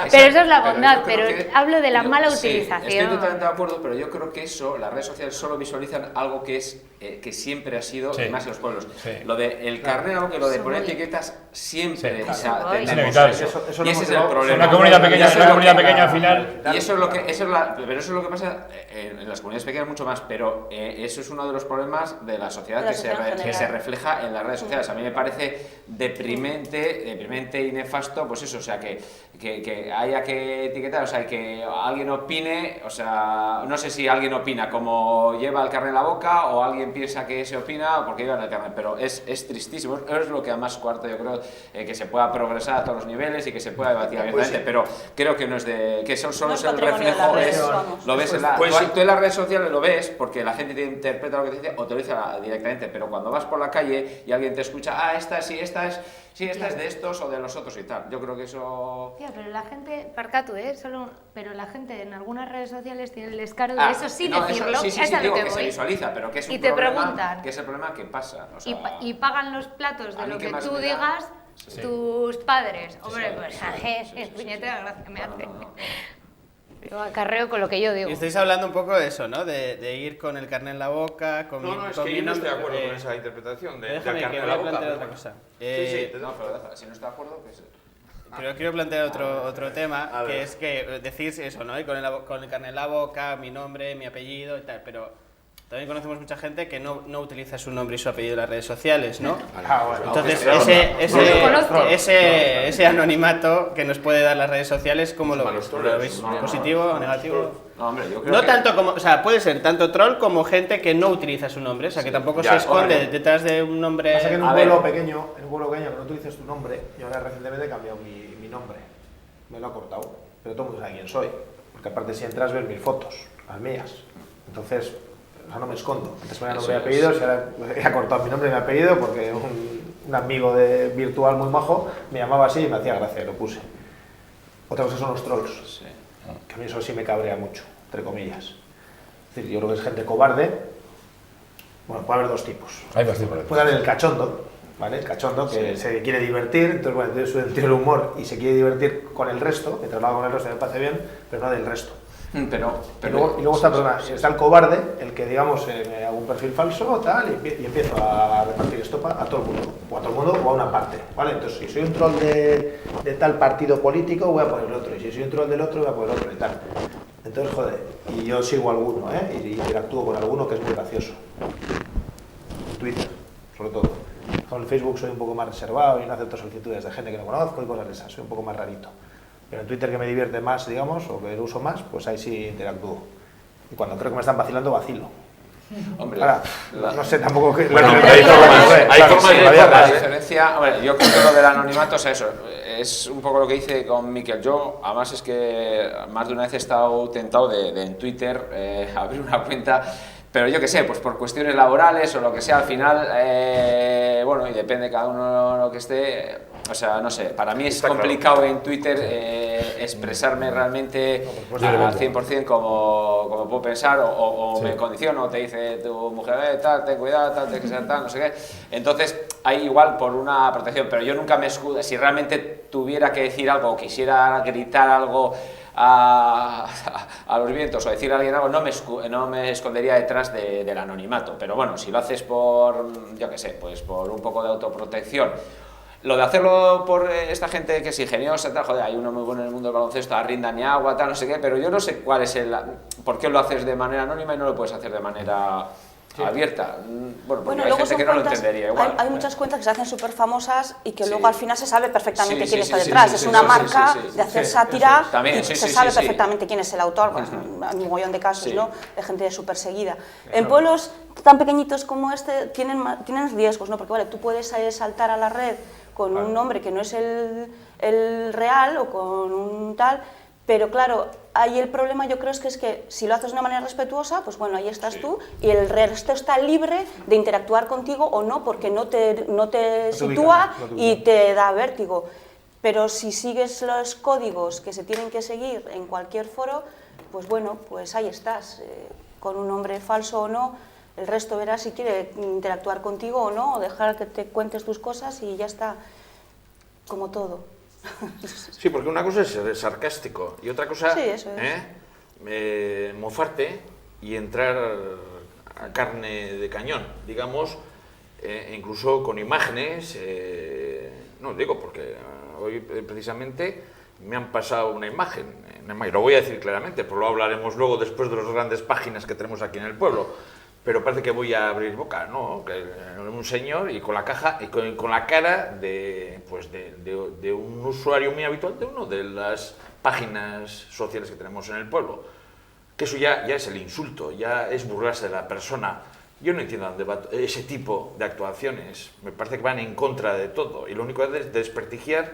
pero eso es la bondad, yo creo pero que- hablo de la mala sí, utilización. Estoy totalmente de acuerdo, pero yo creo que las redes sociales solo visualizan algo que es que siempre ha sido, Sí. y más en los pueblos. Sí. Lo de el carneo, que lo de Eso poner voy. etiquetas, siempre Sí. o sea, Eso voy. tendemos Inevitable. a eso. Eso Y lo ese hemos es el llevado- problema. Una comunidad pequeña, Y eso una es lo comunidad que- pequeña al final. Y eso es lo que, pero eso es lo que pasa en las comunidades pequeñas mucho más, pero eso es uno de los problemas de la sociedad De la que, sociedad en que general. se refleja en las redes sociales. A mí me parece deprimente y nefasto, pues eso, o sea, que haya que etiquetar, o sea, que alguien opine, o sea, no sé si alguien opina como lleva el carnet en la boca o alguien piensa que se opina porque lleva el carnet, pero es tristísimo, es lo que además cuarto yo creo que se pueda progresar a todos los niveles y que se pueda debatir abiertamente, pero creo que no es que solo No es es el patrimonio de reflejo, las redes, es, vamos. lo ves en tú en las redes sociales lo ves porque la gente te interpreta lo que te dice o te lo dice directamente, pero cuando vas por la calle y alguien te escucha, esta es de estos o de los otros y tal, yo creo que eso... Tía, pero la gente, Parcatu, pero la gente en algunas redes sociales tiene el descaro de eso sí no, decirlo, sí, es a lo digo que que se voy. visualiza, pero que es un Y te problema, preguntan. que es el problema que pasa. O sea, Y pagan los platos a de mí lo qué que más tú me da. digas Sí. tus padres. Hombre, sí, pues sí, puñetera gracia me hace. no. Yo acarreo con lo que yo digo. Y estáis hablando un poco de eso, ¿no? De ir con el carnet en la boca, con No, mi, es con que mi yo no estoy de nombre, acuerdo con esa interpretación del Déjame carne que en voy la a boca, plantear pero otra cosa. No, pero deja, si no está de acuerdo, pues... Pero quiero plantear otro tema, A ver. que es que decís eso, ¿no? Y con el carnet en la boca, mi nombre, mi apellido y tal, pero también conocemos mucha gente que no utiliza su nombre y su apellido en las redes sociales, ¿no? Entonces, ese anonimato que nos puede dar las redes sociales, ¿cómo lo veis? ¿Lo veis positivo o negativo? No, hombre, yo creo No que... tanto como, o sea, puede ser tanto troll como gente que no utiliza su nombre, o sea, que tampoco Ya, se esconde bueno. detrás de un nombre. Pasa que en A un ver. pueblo pequeño, que no utilices tu nombre, y ahora recientemente he cambiado mi nombre. Me lo ha cortado, pero todo el mundo sabe quién soy. Porque aparte si entras ves mis fotos, las mías. Entonces, o sea, no me escondo. Antes me era nombre y Eso apellido, es. y ahora he cortado mi nombre y mi apellido porque un amigo virtual muy majo me llamaba así y me hacía gracia, lo puse. Otra cosa son los trolls, Sí. que a mí eso sí me cabrea mucho, entre comillas. Es decir, yo creo que es gente cobarde. Bueno, puede haber dos tipos. Hay dos tipos de Puede haber el cachondo, ¿vale? El cachondo que se quiere divertir, entonces bueno, tiene su sentido del humor y se quiere divertir con el resto, mientras lo haga con el resto me parece bien, pero no del resto. Pero Y luego está, perdona, está el cobarde, el que digamos me hago un perfil falso tal, y empiezo a repartir estopa a todo el mundo, o a todo el mundo o a una parte, ¿vale? Entonces si soy un troll de tal partido político voy a poner el otro, y si soy un troll del otro voy a poner el otro y tal. Entonces, joder, y yo sigo a alguno, y interactúo con alguno que es muy gracioso. En Twitter, sobre todo. Con el Facebook soy un poco más reservado y no acepto solicitudes de gente que no conozco y cosas de esas, soy un poco más rarito. Pero en Twitter, que me divierte más, digamos, o que lo uso más, pues ahí sí interactúo. Y cuando creo que me están vacilando, vacilo. hombre, Ahora, no sé tampoco qué... Bueno, lo que- hay claro, formas, no sé, hay claro, formas sí, de la vida formas, la real. diferencia, hombre, yo creo que lo del anonimato es eso, es un poco lo que hice con Miquel. Yo, además, es que más de una vez he estado tentado de en Twitter abrir una cuenta, pero yo qué sé, pues por cuestiones laborales o lo que sea, al final, bueno, y depende cada uno lo que esté, o sea, no sé, para mí es Está complicado en Twitter expresarme realmente al 100% como puedo pensar o me condiciono, te dice tu mujer, tal, ten cuidado, tal, tienes que ser tal, no sé qué. Entonces, hay igual por una protección, pero yo nunca me escudo, si realmente tuviera que decir algo o quisiera gritar algo a los vientos o decir a alguien algo, no me escondería detrás del anonimato, pero bueno, si lo haces por, yo qué sé, pues por un poco de autoprotección. Lo de hacerlo por esta gente que es ingeniosa, tal, joder, hay uno muy bueno en el mundo del baloncesto, Arrinda ni agua, tal, no sé qué, pero yo no sé cuál es por qué lo haces de manera anónima y no lo puedes hacer de manera abierta. Bueno, porque hay luego gente son que no lo cuentas, entendería igual. hay muchas cuentas que se hacen súper famosas y que Sí. luego al final se sabe perfectamente Sí, quién sí, está sí, detrás. sí, Es sí, una sí, marca sí, sí, sí. de hacer Sí, sátira También, y sí, se sí, sabe sí, sí. perfectamente quién es el autor. Pues, hay un mogollón de casos, Sí. ¿no? De gente súper seguida. En pueblos tan pequeñitos como este tienen riesgos, ¿no? Porque vale, tú puedes saltar a la red con un nombre que no es el real o con un tal, pero claro, ahí el problema yo creo es que si lo haces de una manera respetuosa, pues bueno, ahí estás tú y el resto está libre de interactuar contigo o no, porque no te sitúa y te da vértigo. Pero si sigues los códigos que se tienen que seguir en cualquier foro, pues bueno, pues ahí estás, con un nombre falso o no, el resto verá si quiere interactuar contigo o no, o dejar que te cuentes tus cosas y ya está, como todo. Sí, porque una cosa es ser sarcástico y otra cosa Sí, eso es. mofarte y entrar a carne de cañón, digamos, incluso con imágenes. No digo porque hoy precisamente me han pasado una imagen, y lo voy a decir claramente, pues lo hablaremos luego después de las grandes páginas que tenemos aquí en el pueblo. Pero parece que voy a abrir boca, ¿no? Que un señor y con la caja y con la cara de un usuario muy habitual de una de las páginas sociales que tenemos en el pueblo. Que eso ya es el insulto, ya es burlarse de la persona. Yo no entiendo dónde va ese tipo de actuaciones. Me parece que van en contra de todo y lo único es desprestigiar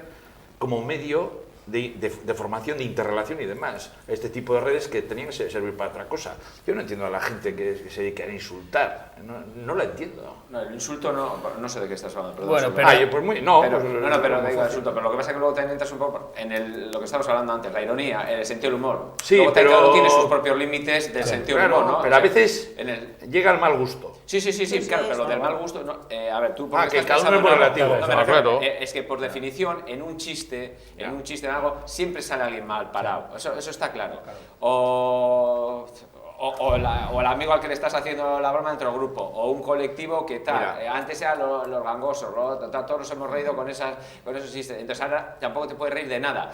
como medio de formación, de interrelación y demás. Este tipo de redes que tenían que servir para otra cosa. Yo no entiendo a la gente que se dedica a insultar. No la entiendo. No, el insulto no sé de qué estás hablando. Perdón, Bueno, sobre- pero- Pues muy, no, pero, pues, pero digo insulto, pero lo que pasa es que luego también entras un poco en lo que estábamos hablando antes, la ironía, el sentido del humor. Sí, luego pero- cada uno tiene sus propios límites del sentido del claro, humor, ¿no? pero O a sea, veces en el... llega al mal gusto. Sí, claro, pero lo está del mal bien. gusto, no, a ver, tú... Que estás cada uno pensando es muy en algo. relativo. No, me Ah, refiero, claro. es que por definición, en un chiste, en algo, siempre sale alguien mal parado. Eso está claro. O el amigo al que le estás haciendo la broma dentro del grupo, o un colectivo que tal. Mira. Antes eran los gangosos, todos nos hemos reído con esos chistes. Entonces ahora tampoco te puedes reír de nada.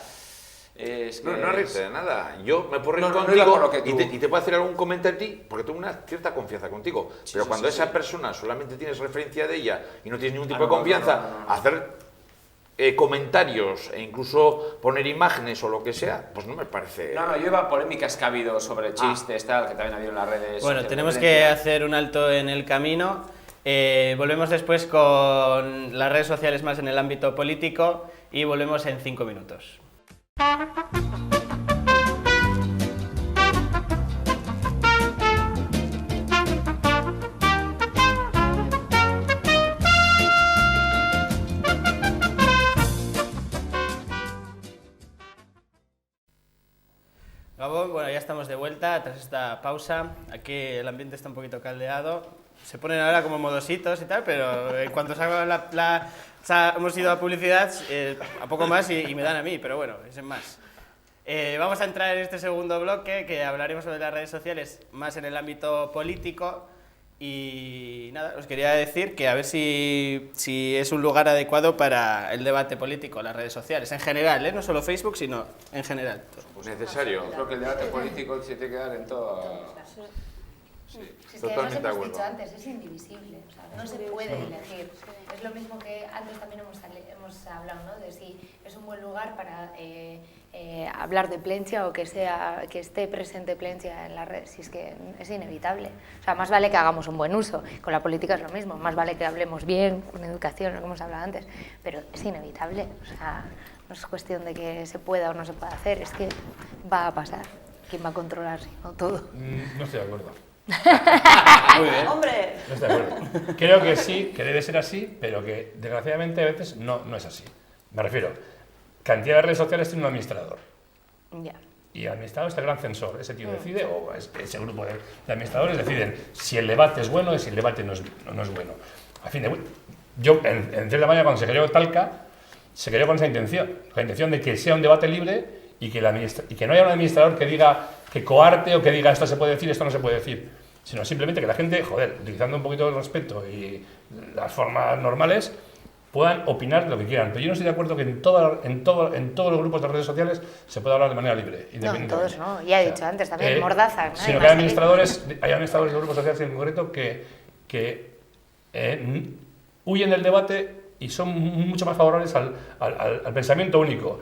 No reírte de nada. Yo me puedo reír No iba contigo por lo que tú- y te puedo hacer algún comentario a ti porque tengo una cierta confianza contigo. Pero cuando esa persona solamente tienes referencia de ella y no tienes ningún tipo de confianza, hacer comentarios e incluso poner imágenes o lo que sea, pues no me parece... No, yo iba a polémicas que ha habido sobre chistes, tal, que también ha habido en las redes. Bueno, tenemos de que violencia. hacer un alto en el camino. Volvemos después con las redes sociales más en el ámbito político y volvemos en 5 minutos. Gabón, bueno, ya estamos de vuelta tras esta pausa. Aquí el ambiente está un poquito caldeado. Se ponen ahora como modositos y tal, pero en cuanto salga hemos ido a publicidad, a poco más y me dan a mí, pero bueno, es en más. Vamos a entrar en este segundo bloque que hablaremos sobre las redes sociales más en el ámbito político. Y nada, os quería decir que a ver si es un lugar adecuado para el debate político, las redes sociales, en general, no solo Facebook, sino en general. necesario. Creo que el debate político se tiene que dar en todo. Si es que Totalmente de hemos acuerdo. dicho antes, es indivisible, o sea, no se puede elegir. Es lo mismo que antes también hemos hablado, ¿no? De si es un buen lugar para hablar de Plentzia o que esté presente Plentzia en la red, si es que es inevitable. O sea, más vale que hagamos un buen uso, con la política es lo mismo, más vale que hablemos bien, con educación, lo que hemos hablado antes, pero es inevitable, o sea, no es cuestión de que se pueda o no se pueda hacer, es que va a pasar. ¿Quién va a controlar si no todo? No estoy de acuerdo. Muy bien. ¡Hombre! No estoy de acuerdo. Creo que sí, que debe ser así, pero que desgraciadamente a veces no es así. Me refiero, cantidad de redes sociales tiene un administrador. Ya. Y el administrador es el gran censor. Ese tío decide, o ese grupo de administradores deciden si el debate es bueno y si el debate no es bueno. A fin de cuentas, yo, en cierta manera, cuando se creó Talca, se creó con esa intención. La intención de que sea un debate libre y que no haya un administrador que diga, que coarte o que diga esto se puede decir, esto no se puede decir. Sino simplemente que la gente, utilizando un poquito el respeto y las formas normales, puedan opinar de lo que quieran. Pero yo no estoy de acuerdo que en todos los grupos de redes sociales se pueda hablar de manera libre. No, en todos no. Ya he dicho antes también, mordaza. ¿no? Sino que hay administradores de grupos sociales en concreto que que huyen del debate y son mucho más favorables al pensamiento único.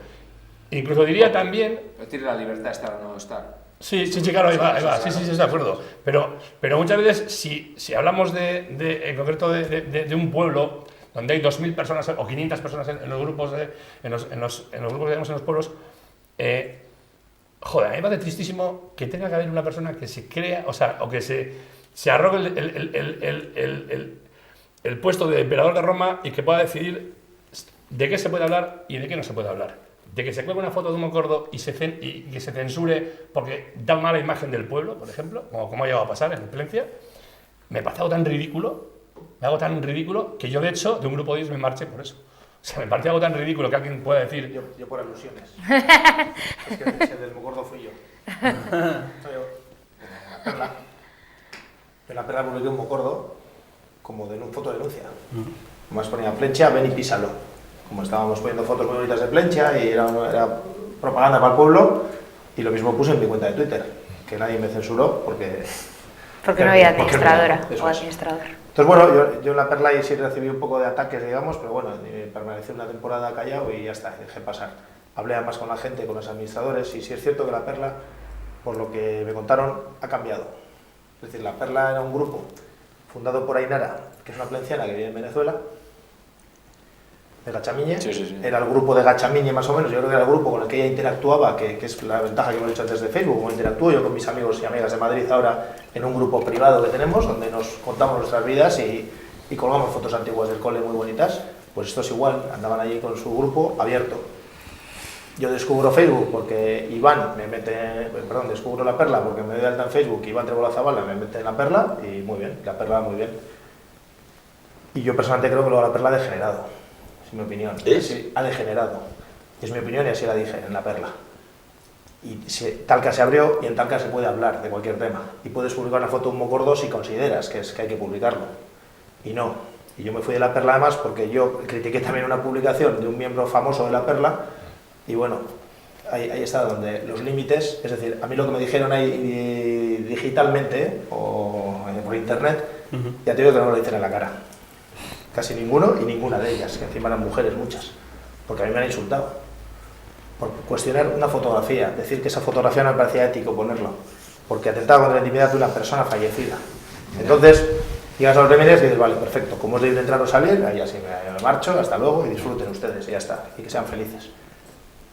Incluso diría también... Tiene la libertad de estar o no estar. Sí, claro, ahí va. Sí, estoy de acuerdo. Pero muchas veces, si hablamos en concreto de un pueblo donde hay 2.000 personas o 500 personas en los grupos, en los grupos, digamos, en los pueblos, joder, a mí me parece tristísimo que tenga que haber una persona que se crea, o que se arrogue el puesto de emperador de Roma y que pueda decidir de qué se puede hablar y de qué no se puede hablar. De que se cuelgue una foto de un mocordo y que se censure porque da mala imagen del pueblo, por ejemplo, como ha llegado a pasar en Plencia, me parece algo tan ridículo, que yo, de hecho, de un grupo de ellos me marché por eso. O sea, me parece algo tan ridículo que alguien pueda decir... Yo por alusiones. Es que el del mocordo fui yo. Soy yo. En la perla publiqué un mocordo como fotodenuncia. Más ponía Plencia, ven y písalo. Como estábamos poniendo fotos muy bonitas de Plencia y era propaganda para el pueblo, y lo mismo puse en mi cuenta de Twitter, que nadie me censuró porque no había administradora o administrador. Entonces, bueno, yo en la perla ahí sí recibí un poco de ataques, digamos, pero bueno, permanecí una temporada callado y ya está, dejé pasar. Hablé además con la gente, con los administradores, y sí es cierto que la perla, por lo que me contaron, ha cambiado. Es decir, la perla era un grupo fundado por Ainara, que es una plenciana que vive en Venezuela, de Gachamiñe. Sí. Era el grupo de Gachamiñe más o menos, yo creo que era el grupo con el que ella interactuaba, que es la ventaja que hemos dicho antes de Facebook, como interactúo yo con mis amigos y amigas de Madrid ahora en un grupo privado que tenemos, donde nos contamos nuestras vidas y colgamos fotos antiguas del cole muy bonitas. Pues esto es igual, andaban allí con su grupo abierto. Yo descubro Facebook porque descubro la perla porque me doy de alta en Facebook, Iván Trebolazabala me mete en la perla y muy bien, la perla muy bien. Y yo personalmente creo que luego la perla ha degenerado, es mi opinión. Sí, ha degenerado, es mi opinión y así la dije en la perla. Y Talca se abrió y en Talca se puede hablar de cualquier tema. Y puedes publicar una foto de un mocordo si consideras que hay que publicarlo. Y no. Y yo me fui de la perla además porque yo critiqué también una publicación de un miembro famoso de la perla. Y bueno, ahí está donde los límites, es decir, a mí lo que me dijeron ahí digitalmente o por internet, ya te digo que no me lo dicen en la cara. Casi ninguno y ninguna de ellas, que encima eran mujeres muchas. Porque a mí me han insultado. Por cuestionar una fotografía, decir que esa fotografía no me parecía ético ponerlo, porque atentaba contra la intimidad de una persona fallecida. Entonces, llegas a los remedios y dices, vale, perfecto, como es de entrar o salir, ahí así me marcho, hasta luego y disfruten ustedes y ya está, y que sean felices.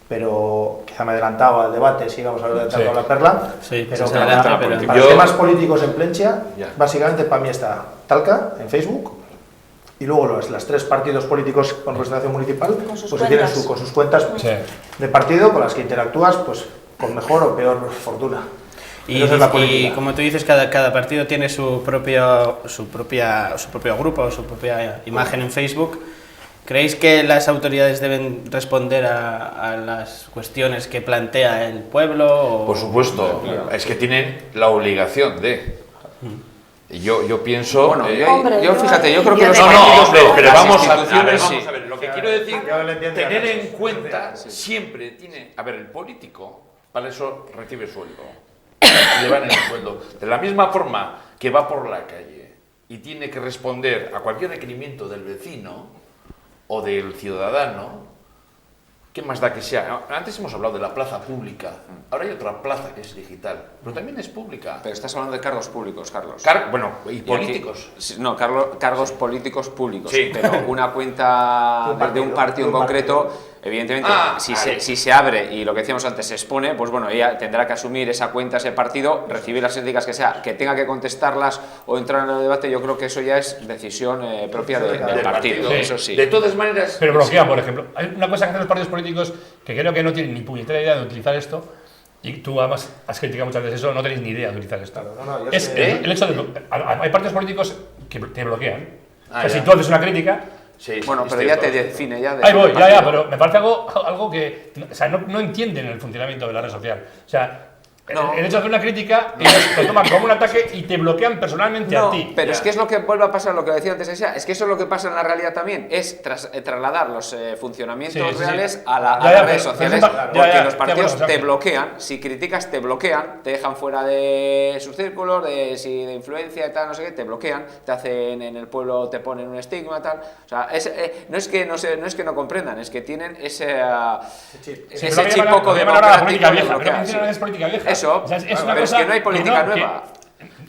Pero quizá me adelantaba al debate si íbamos a hablar de Talca o la perla, pero para temas políticos en Plencia, básicamente para mí está Talca en Facebook. Y luego los 3 partidos políticos con representación municipal, pues tienen con sus cuentas de partido con las que interactúas pues con mejor o peor fortuna. Y como tú dices, cada partido tiene su propio grupo, su propia imagen en Facebook. ¿Creéis que las autoridades deben responder a las cuestiones que plantea el pueblo? Por supuesto, es que tienen la obligación de... Yo pienso... Bueno, yo fíjate, yo creo que los partidos... pero vamos a ver, lo que quiero decir, tener en cuenta, siempre tiene... A ver, el político, para eso recibe sueldo, le van el sueldo. De la misma forma que va por la calle y tiene que responder a cualquier requerimiento del vecino o del ciudadano, ¿qué más da que sea? Antes hemos hablado de la plaza pública, ahora hay otra plaza que es digital, pero también es pública. Pero estás hablando de cargos públicos, Carlos. Bueno, y políticos. No, cargos políticos públicos, sí. Pero una cuenta de un partido en concreto, evidentemente, si se abre y lo que decíamos antes se expone, pues bueno, ella tendrá que asumir esa cuenta, ese partido, recibir las críticas que sea, que tenga que contestarlas o entrar en el debate. Yo creo que eso ya es decisión propia del partido, eso sí. De todas maneras... Pero bloquea, por ejemplo. Hay una cosa que hacen los partidos políticos que creo que no tienen ni puñetera idea de utilizar esto, y tú además has criticado muchas veces eso, no tenéis ni idea de utilizar esto. Es el hecho de... Hay partidos políticos que te bloquean. O sea, si tú haces una crítica... Sí, bueno, pero ya te define ya. Ahí voy, ya, pero me parece algo que... O sea, no entienden el funcionamiento de la red social. O sea, No. El hecho de hacer una crítica, ellos lo toman como un ataque y te bloquean personalmente a ti. Pero es que es lo que vuelve a pasar, lo que decía antes, es que eso es lo que pasa en la realidad también, es trasladar los funcionamientos reales a las redes sociales, porque los partidos te bloquean, si criticas te bloquean, te dejan fuera de sus círculos, de influencia y tal, no sé qué, te bloquean, te hacen en el pueblo, te ponen un estigma, tal, o sea, no es que no comprendan, es que tienen ese chip poco democrático de bloquear. Es política vieja. Eso, pero es que no hay política nueva.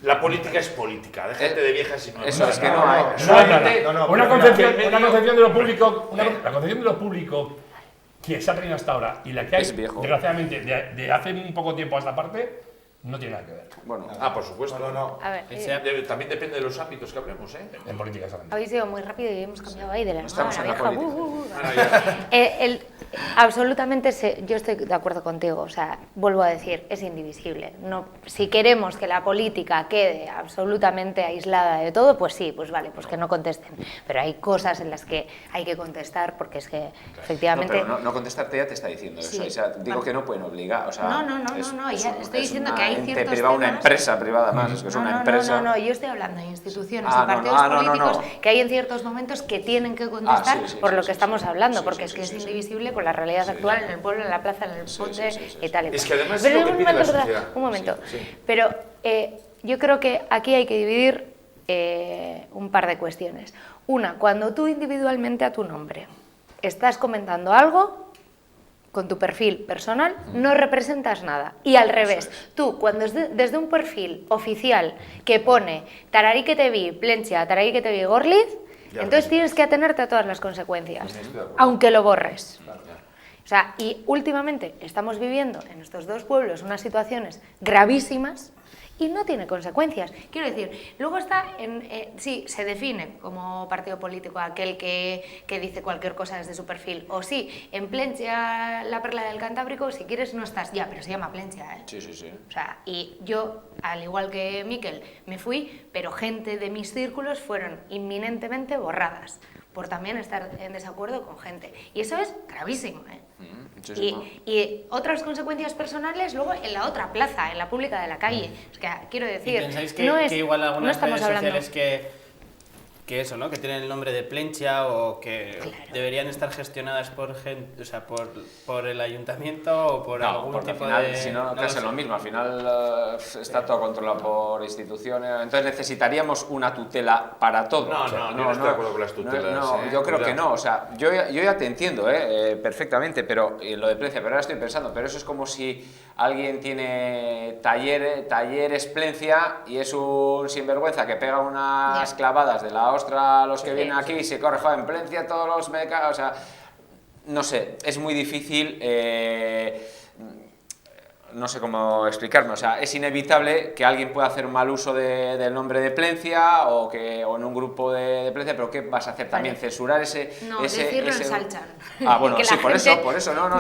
La política es política, déjate de viejas y nuevas. Eso es que no hay. Una concepción de lo público, la concepción de lo público que se ha tenido hasta ahora y la que hay, desgraciadamente, de hace un poco tiempo a esta parte, no tiene nada que ver. Bueno, por supuesto. A ver, También depende de los ámbitos que hablemos, ¿eh? En política solamente. habéis ido muy rápido y hemos cambiado ahí de la estamos en la vieja. política. Absolutamente, yo estoy de acuerdo contigo. O sea, vuelvo a decir, es indivisible. No, si queremos que la política quede absolutamente aislada de todo, pues sí, pues vale, pues que no contesten. Pero hay cosas en las que hay que contestar porque es que efectivamente. No contestarte ya te está diciendo eso. O sea, digo que no pueden obligar. O sea, no, ya estoy diciendo que hay ciertos privado, temas. Una empresa privada más, es que es una empresa. No, yo estoy hablando de instituciones y partidos políticos que hay en ciertos momentos que tienen que contestar por lo que estamos hablando, porque es que es indivisible con la realidad actual en el pueblo, en la plaza, en el ponte y tal. Es que además pero es lo que pide la sociedad. Un momento. Pero yo creo que aquí hay que dividir un par de cuestiones. Una, cuando tú individualmente a tu nombre estás comentando algo con tu perfil personal, no representas nada. Y al revés, tú, cuando desde un perfil oficial que pone Tararí que te vi, Plentzia, Tararí que te vi, Gorliz, entonces tienes que atenerte a todas las consecuencias, aunque lo borres. O sea, y últimamente estamos viviendo en estos dos pueblos unas situaciones gravísimas y no tiene consecuencias. Quiero decir, luego está sí, se define como partido político aquel que dice cualquier cosa desde su perfil, o sí, en Plentzia, la perla del Cantábrico, si quieres no estás ya, pero se llama Plentzia, ¿eh? Sí. O sea, y yo, al igual que Miquel, me fui, pero gente de mis círculos fueron inminentemente borradas, por también estar en desacuerdo con gente. Y eso es gravísimo, ¿eh? Y otras consecuencias personales luego en la otra plaza, en la pública de la calle. Es que quiero decir, ¿Y pensáis que igual algunas redes sociales que eso, ¿no? Que tienen el nombre de Plentzia o que deberían estar gestionadas por gente, o sea, por el ayuntamiento o por algún tipo al final, de... Si no, casi lo mismo, al final está todo controlado por instituciones, entonces necesitaríamos una tutela para todo. No estoy de acuerdo con las tutelas. Yo creo que no, o sea, yo ya te entiendo perfectamente, pero lo de Plentzia, pero ahora estoy pensando, pero eso es como si alguien tiene talleres Plentzia y es un sinvergüenza que pega unas clavadas de la a los que vienen aquí y se corre en Plentzia todos los becas, o sea, no sé, es muy difícil, no sé cómo explicarme, o sea, es inevitable que alguien pueda hacer un mal uso del nombre de Plentzia o en un grupo de Plentzia, pero ¿qué vas a hacer? ¿También censurar ese...? No, decirlo ensalchan. Bueno, sí, por eso,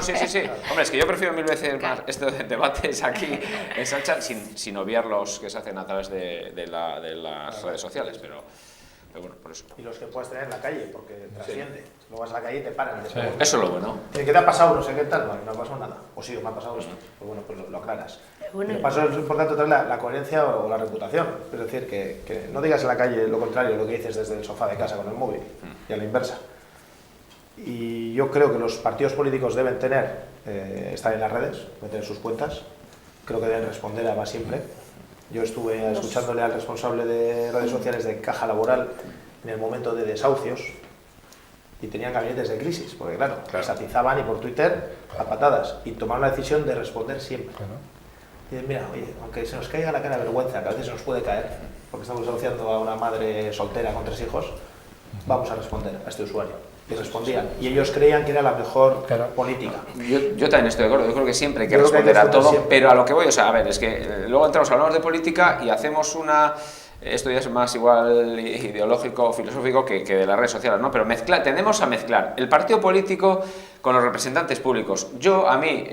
sí. Hombre, es que yo prefiero mil veces más estos debates aquí ensalchan sin obviar los que se hacen a través de las redes sociales, pero bueno, por eso. Y los que puedes tener en la calle, porque trasciende. Luego vas a la calle y te paran. Eso es lo bueno. ¿Qué te ha pasado? No sé qué tal. Bueno, no ha pasado nada. O sí, me ha pasado esto. Pues bueno, pues lo aclaras. Lo que pasa es importante traer la coherencia o la reputación. Es decir, que no digas en la calle lo contrario, lo que dices desde el sofá de casa con el móvil, y a la inversa. Y yo creo que los partidos políticos deben estar en las redes, deben tener sus cuentas. Creo que deben responder a Va Siempre. Yo estuve escuchándole al responsable de redes sociales de Caja Laboral en el momento de desahucios y tenían gabinetes de crisis, porque claro, les atizaban y por Twitter a patadas y tomaron la decisión de responder siempre. Y dicen, mira, oye, aunque se nos caiga la cara de vergüenza, que a veces se nos puede caer, porque estamos desahuciando a una madre soltera con 3 hijos, vamos a responder a este usuario. Y respondían. Y ellos creían que era la mejor política. Yo también estoy de acuerdo. Yo creo que siempre hay que responder a todo, pero a lo que voy, o sea, a ver, es que luego hablamos de política y hacemos esto ya es más igual ideológico o filosófico que de las redes sociales, ¿no? Pero tendemos a mezclar el partido político con los representantes públicos. A mí,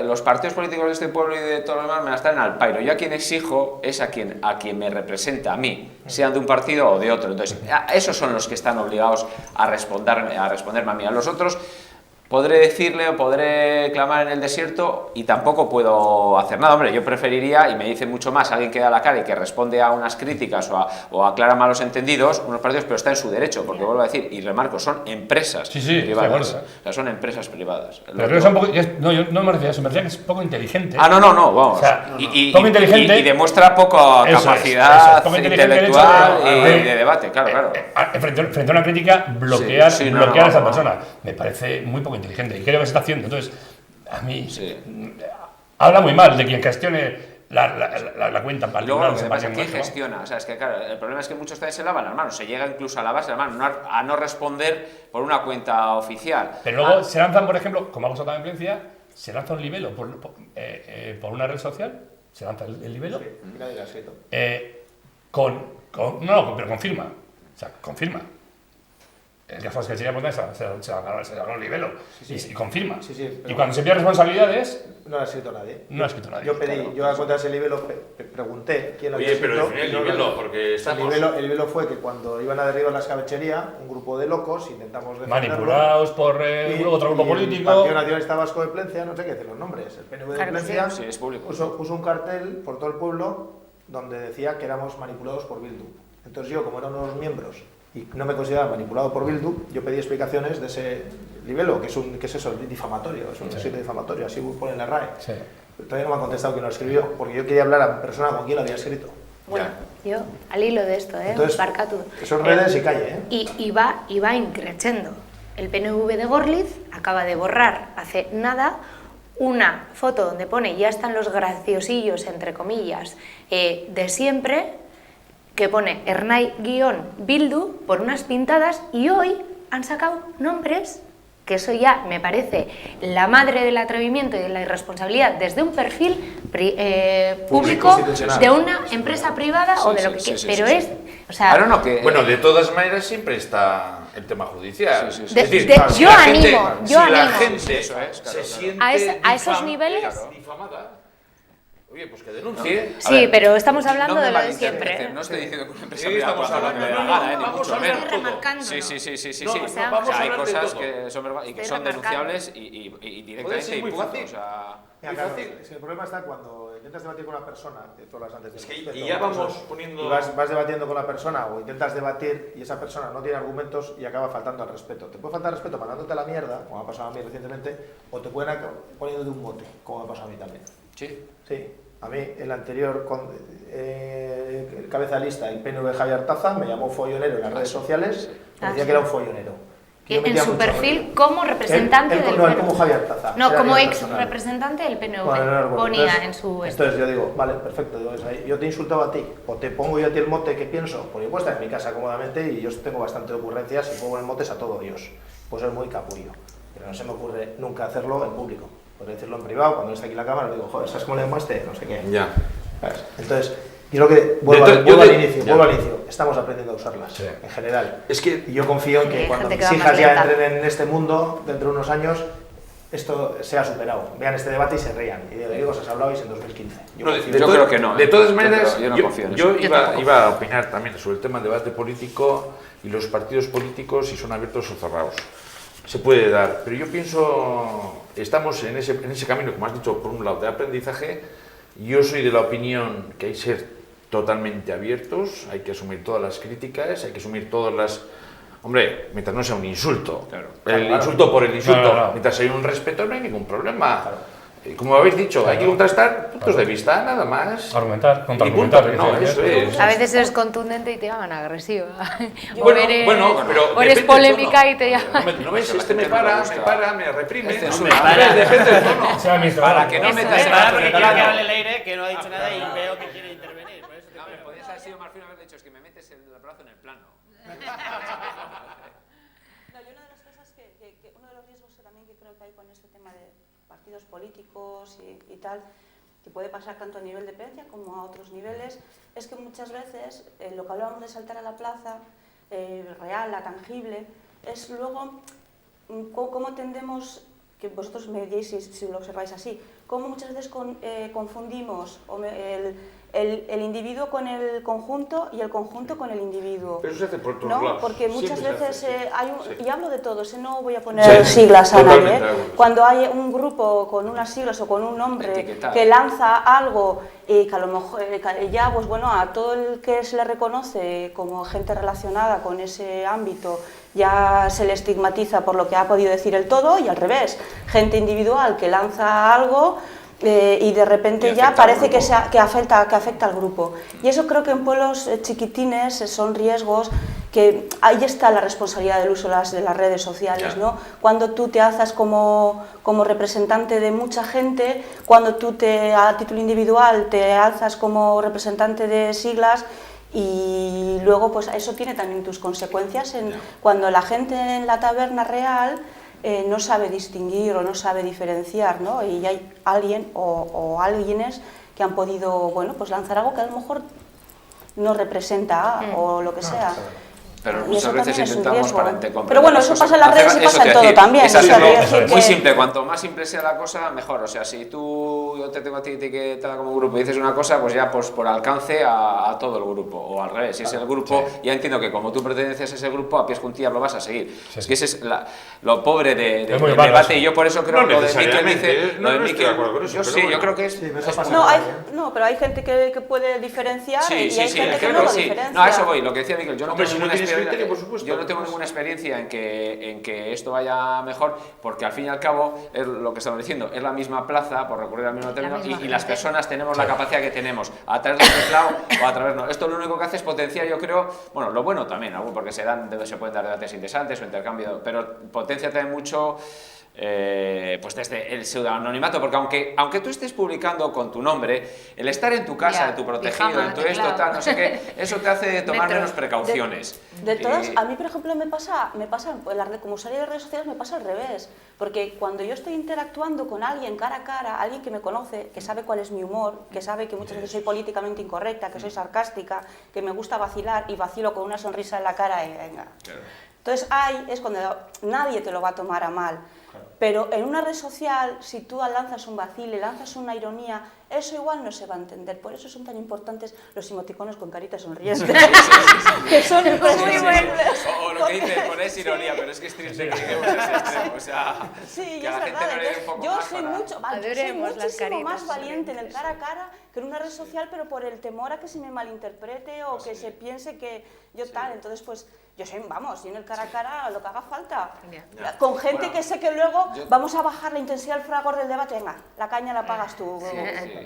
los partidos políticos de este pueblo y de todo lo demás me las traen al pairo. Yo a quien exijo es a quien me representa a mí, sean de un partido o de otro. Entonces, esos son los que están obligados a responderme a mí. A los otros, podré decirle o podré clamar en el desierto y tampoco puedo hacer nada. Hombre, yo preferiría, y me dice mucho más alguien que da la cara y que responde a unas críticas o aclara malos entendidos, unos partidos, pero está en su derecho, porque vuelvo a decir, y remarco, son empresas privadas. O sea, son empresas privadas. Pero creo que es un poco, no, yo no me refiero a eso, me refiero a que es poco inteligente. No, vamos. O sea, poco inteligente y demuestra poca capacidad intelectual y de debate, claro. Frente a una crítica, bloquear a esa persona. Me parece muy poco inteligente y creo que se está haciendo. Entonces, a mí habla muy mal de quien gestione la cuenta en particular. Luego lo que pasa es que gestiona, o sea, es que claro, el problema es que muchos veces se lavan las manos, se llega incluso a lavarse las manos, a no responder por una cuenta oficial. Pero luego se lanzan, por ejemplo, como ha pasado también en Valencia, se lanza un libelo por una red social, se lanza el libelo, pero confirma, o sea, confirma. El caso es que el señor Ponesa se ganó el libelo y confirma. Y cuando se pide responsabilidades... No lo ha escrito nadie. No lo ha escrito nadie. Yo a cuenta de ese libelo pregunté quién lo había escrito. Pero define el libelo, porque estamos... El libelo fue que cuando iban a derribar la escabechería, un grupo de locos intentamos defenderlo. Manipulados por otro grupo político. El Partido Nacionalista Vasco de Plencia, no sé qué decir los nombres, el PNV de Plencia, puso un cartel por todo el pueblo donde decía que éramos manipulados por Bildu. Entonces yo, como eran unos miembros y no me consideraba manipulado por Bildu, yo pedí explicaciones de ese libelo, que es eso, difamatorio, es un sitio difamatorio, así pone en la RAE. Sí. Todavía no me ha contestado quién lo escribió, porque yo quería hablar a la persona con quien lo había escrito. Bueno, yo al hilo de esto, Entonces, Barkatu. Son redes y calle, Y va increciendo. El PNV de Gorliz acaba de borrar hace nada una foto donde pone, ya están los graciosillos, entre comillas, de siempre, que pone Ernai-Bildu por unas pintadas, y hoy han sacado nombres, que eso ya me parece la madre del atrevimiento y de la irresponsabilidad, desde un perfil público de una empresa privada o de lo que quiera, pero es... O sea, bueno, de todas maneras siempre está el tema judicial. Yo animo. La gente se siente a esos niveles... difamada. Oye, pues que denuncie. Sí, pero estamos hablando de lo de siempre. No estoy diciendo que una empresa privada estamos hablando de la ni mucho menos. Remarcando. Sí. O sea, hay cosas que son denunciables y directamente y punto. Es que el problema está cuando intentas debatir con una persona, que tú hablas antes de respeto, y ya vamos poniendo... Y vas debatiendo con la persona o intentas debatir y esa persona no tiene argumentos y acaba faltando al respeto. Te puede faltar al respeto mandándote a la mierda, como ha pasado a mí recientemente, o te pueden acabar poniéndote un mote, como me ha pasado a mí también. Sí. A mí, el anterior cabeza de lista, el PNV Javier Taza, me llamó follonero en las redes sociales, me decía que era un follonero. En su perfil como representante del PNV. No, él como Javier Taza. No, como ex representante del PNV, ponía en su... Entonces yo digo, vale, perfecto, yo te he insultado a ti, o te pongo yo a ti el mote que pienso, porque yo puedo estar en mi casa cómodamente y yo tengo bastante ocurrencias y puedo poner motes a todo Dios. Pues es muy capullo, pero no se me ocurre nunca hacerlo en público. Podría decirlo en privado, cuando está aquí la cámara, le digo, joder, ¿sabes cómo le llamo a este? No sé qué. Ya. ¿Sabes? Entonces, yo creo que vuelvo al inicio, estamos aprendiendo a usarlas, en general. Es que y yo confío en que cuando mis hijas ya entren en este mundo, dentro de unos años, esto sea superado. Vean este debate y se rían. Y digo, os hablabais en 2015. Yo creo que no. De todas maneras, yo iba a opinar también sobre el tema del debate político y los partidos políticos, si son abiertos o cerrados. Se puede dar, pero yo pienso, estamos en ese camino, como has dicho, por un lado de aprendizaje. Yo soy de la opinión que hay que ser totalmente abiertos, hay que asumir todas las críticas, hay que asumir todas las... Hombre, mientras no sea un insulto, insulto por el insulto, mientras haya un respeto no hay ningún problema. Como habéis dicho, hay que contrastar puntos de vista, nada más. Argumentar, contraargumentar. Eso es. A veces eres contundente y te llaman agresiva. Pero eres polémica y te llaman... ¿No ves? Este me para, me reprime. Me para. Depende del tono. Para que no metas para porque quiero que hable el aire, que no ha dicho nada y veo que quiere intervenir. Podrías haber sido más fino haber dicho, es que me metes el brazo en el plano. Uno de los riesgos también que creo que hay con este tema de partidos políticos y tal, que puede pasar tanto a nivel de Plencia como a otros niveles, es que muchas veces lo que hablábamos de saltar a la plaza, real, la tangible, es luego cómo tendemos, que vosotros me diréis si lo observáis así, cómo muchas veces confundimos el individuo con el conjunto y el conjunto con el individuo. Pero eso se hace por todos ¿no? lados. Porque muchas Siempre se veces hace. hay un, Sí. y hablo de todos, no voy a poner siglas a nadie. Totalmente de acuerdo. Cuando hay un grupo con unas siglas o con un nombre Etiquetado. que lanza algo y que a lo mejor ya, pues bueno, a todo el que se le reconoce como gente relacionada con ese ámbito ya se le estigmatiza por lo que ha podido decir el todo, y al revés, gente individual que lanza algo y de repente ya parece que afecta al grupo. Y eso creo que en pueblos chiquitines son riesgos que ahí está la responsabilidad del uso de las redes sociales, ¿no? Cuando tú te alzas como representante de mucha gente, cuando tú a título individual te alzas como representante de siglas, y luego pues eso tiene también tus consecuencias cuando la gente en la taberna real no sabe distinguir o no sabe diferenciar, ¿no? Y hay alguien o alguienes que han podido, bueno, pues lanzar algo que a lo mejor no representa o lo que sea. Pero Y muchas eso veces también es un intentamos riesgo. para comprender. Pero bueno, eso pasa en las redes y pasa en todo también. Es así, O sea, ¿no? quiero decir Muy que- simple, cuanto más simple sea la cosa, mejor. O sea, si yo te tengo a ti etiquetada como grupo y dices una cosa, pues ya pues por alcance a todo el grupo. O al revés, si es el grupo, ya entiendo que como tú perteneces a ese grupo, a pies juntillas lo vas a seguir. Es que ese es lo pobre del muy malo debate. eso. Y yo por eso creo No que lo de Miquel necesariamente, dice... no lo de estoy Miquel, de acuerdo con eso, yo pero sí, bueno. yo creo que es... Sí, pero eso pasa. pero hay gente que puede diferenciar y hay gente que creo no que lo sí. diferencia. No, a eso voy, lo que decía Miquel, yo no Hombre, tengo si no ninguna tienes experiencia, criterio, por supuesto, yo no tengo pues. ninguna experiencia en que esto vaya mejor, porque al fin y al cabo es lo que estamos diciendo, es la misma plaza, por recurrir al mismo término, misma y las gente. personas tenemos la capacidad que tenemos, a través del teclado o a través no. Esto lo único que hace es potenciar, yo creo, bueno, lo bueno también, porque se pueden dar debates interesantes o intercambio, pero potencia también mucho pues desde el pseudonimimato, porque aunque tú estés publicando con tu nombre, el estar en tu casa, Ya, en tu protegido, pijama, en tu esto, teclado. tal, no sé qué, eso te hace tomar Metro. menos precauciones. De todas, Y- a mí, por ejemplo, me pasa como usuario de redes sociales me pasa al revés, porque cuando yo estoy interactuando con alguien cara a cara, alguien que me conoce, que sabe cuál es mi humor, que sabe que muchas veces soy políticamente incorrecta, que soy sarcástica, que me gusta vacilar y vacilo con una sonrisa en la cara y venga. Entonces ahí es cuando nadie te lo va a tomar a mal. Pero en una red social, si tú lanzas un vacile, lanzas una ironía, eso igual no se va a entender. Por eso son tan importantes los emoticonos con caritas sonrientes. Que son muy buenos. O lo que dice, pones ironía, pero es que es triste que lleguemos a ese extremo. O sea, Sí, que a es la gente verdad. no le dé un Entonces, poco yo más soy, para- Adoremos las muchísimo caritas más valiente en el sonrientes. cara a cara que en una red social, pero por el temor a que se me malinterprete o que se piense que yo tal. Entonces, pues yo soy, vamos, yo en el cara a cara lo que haga falta. Ya. Con gente Bueno, que sé que luego yo- vamos a bajar la intensidad del fragor del debate. Venga, la caña la pagas tú,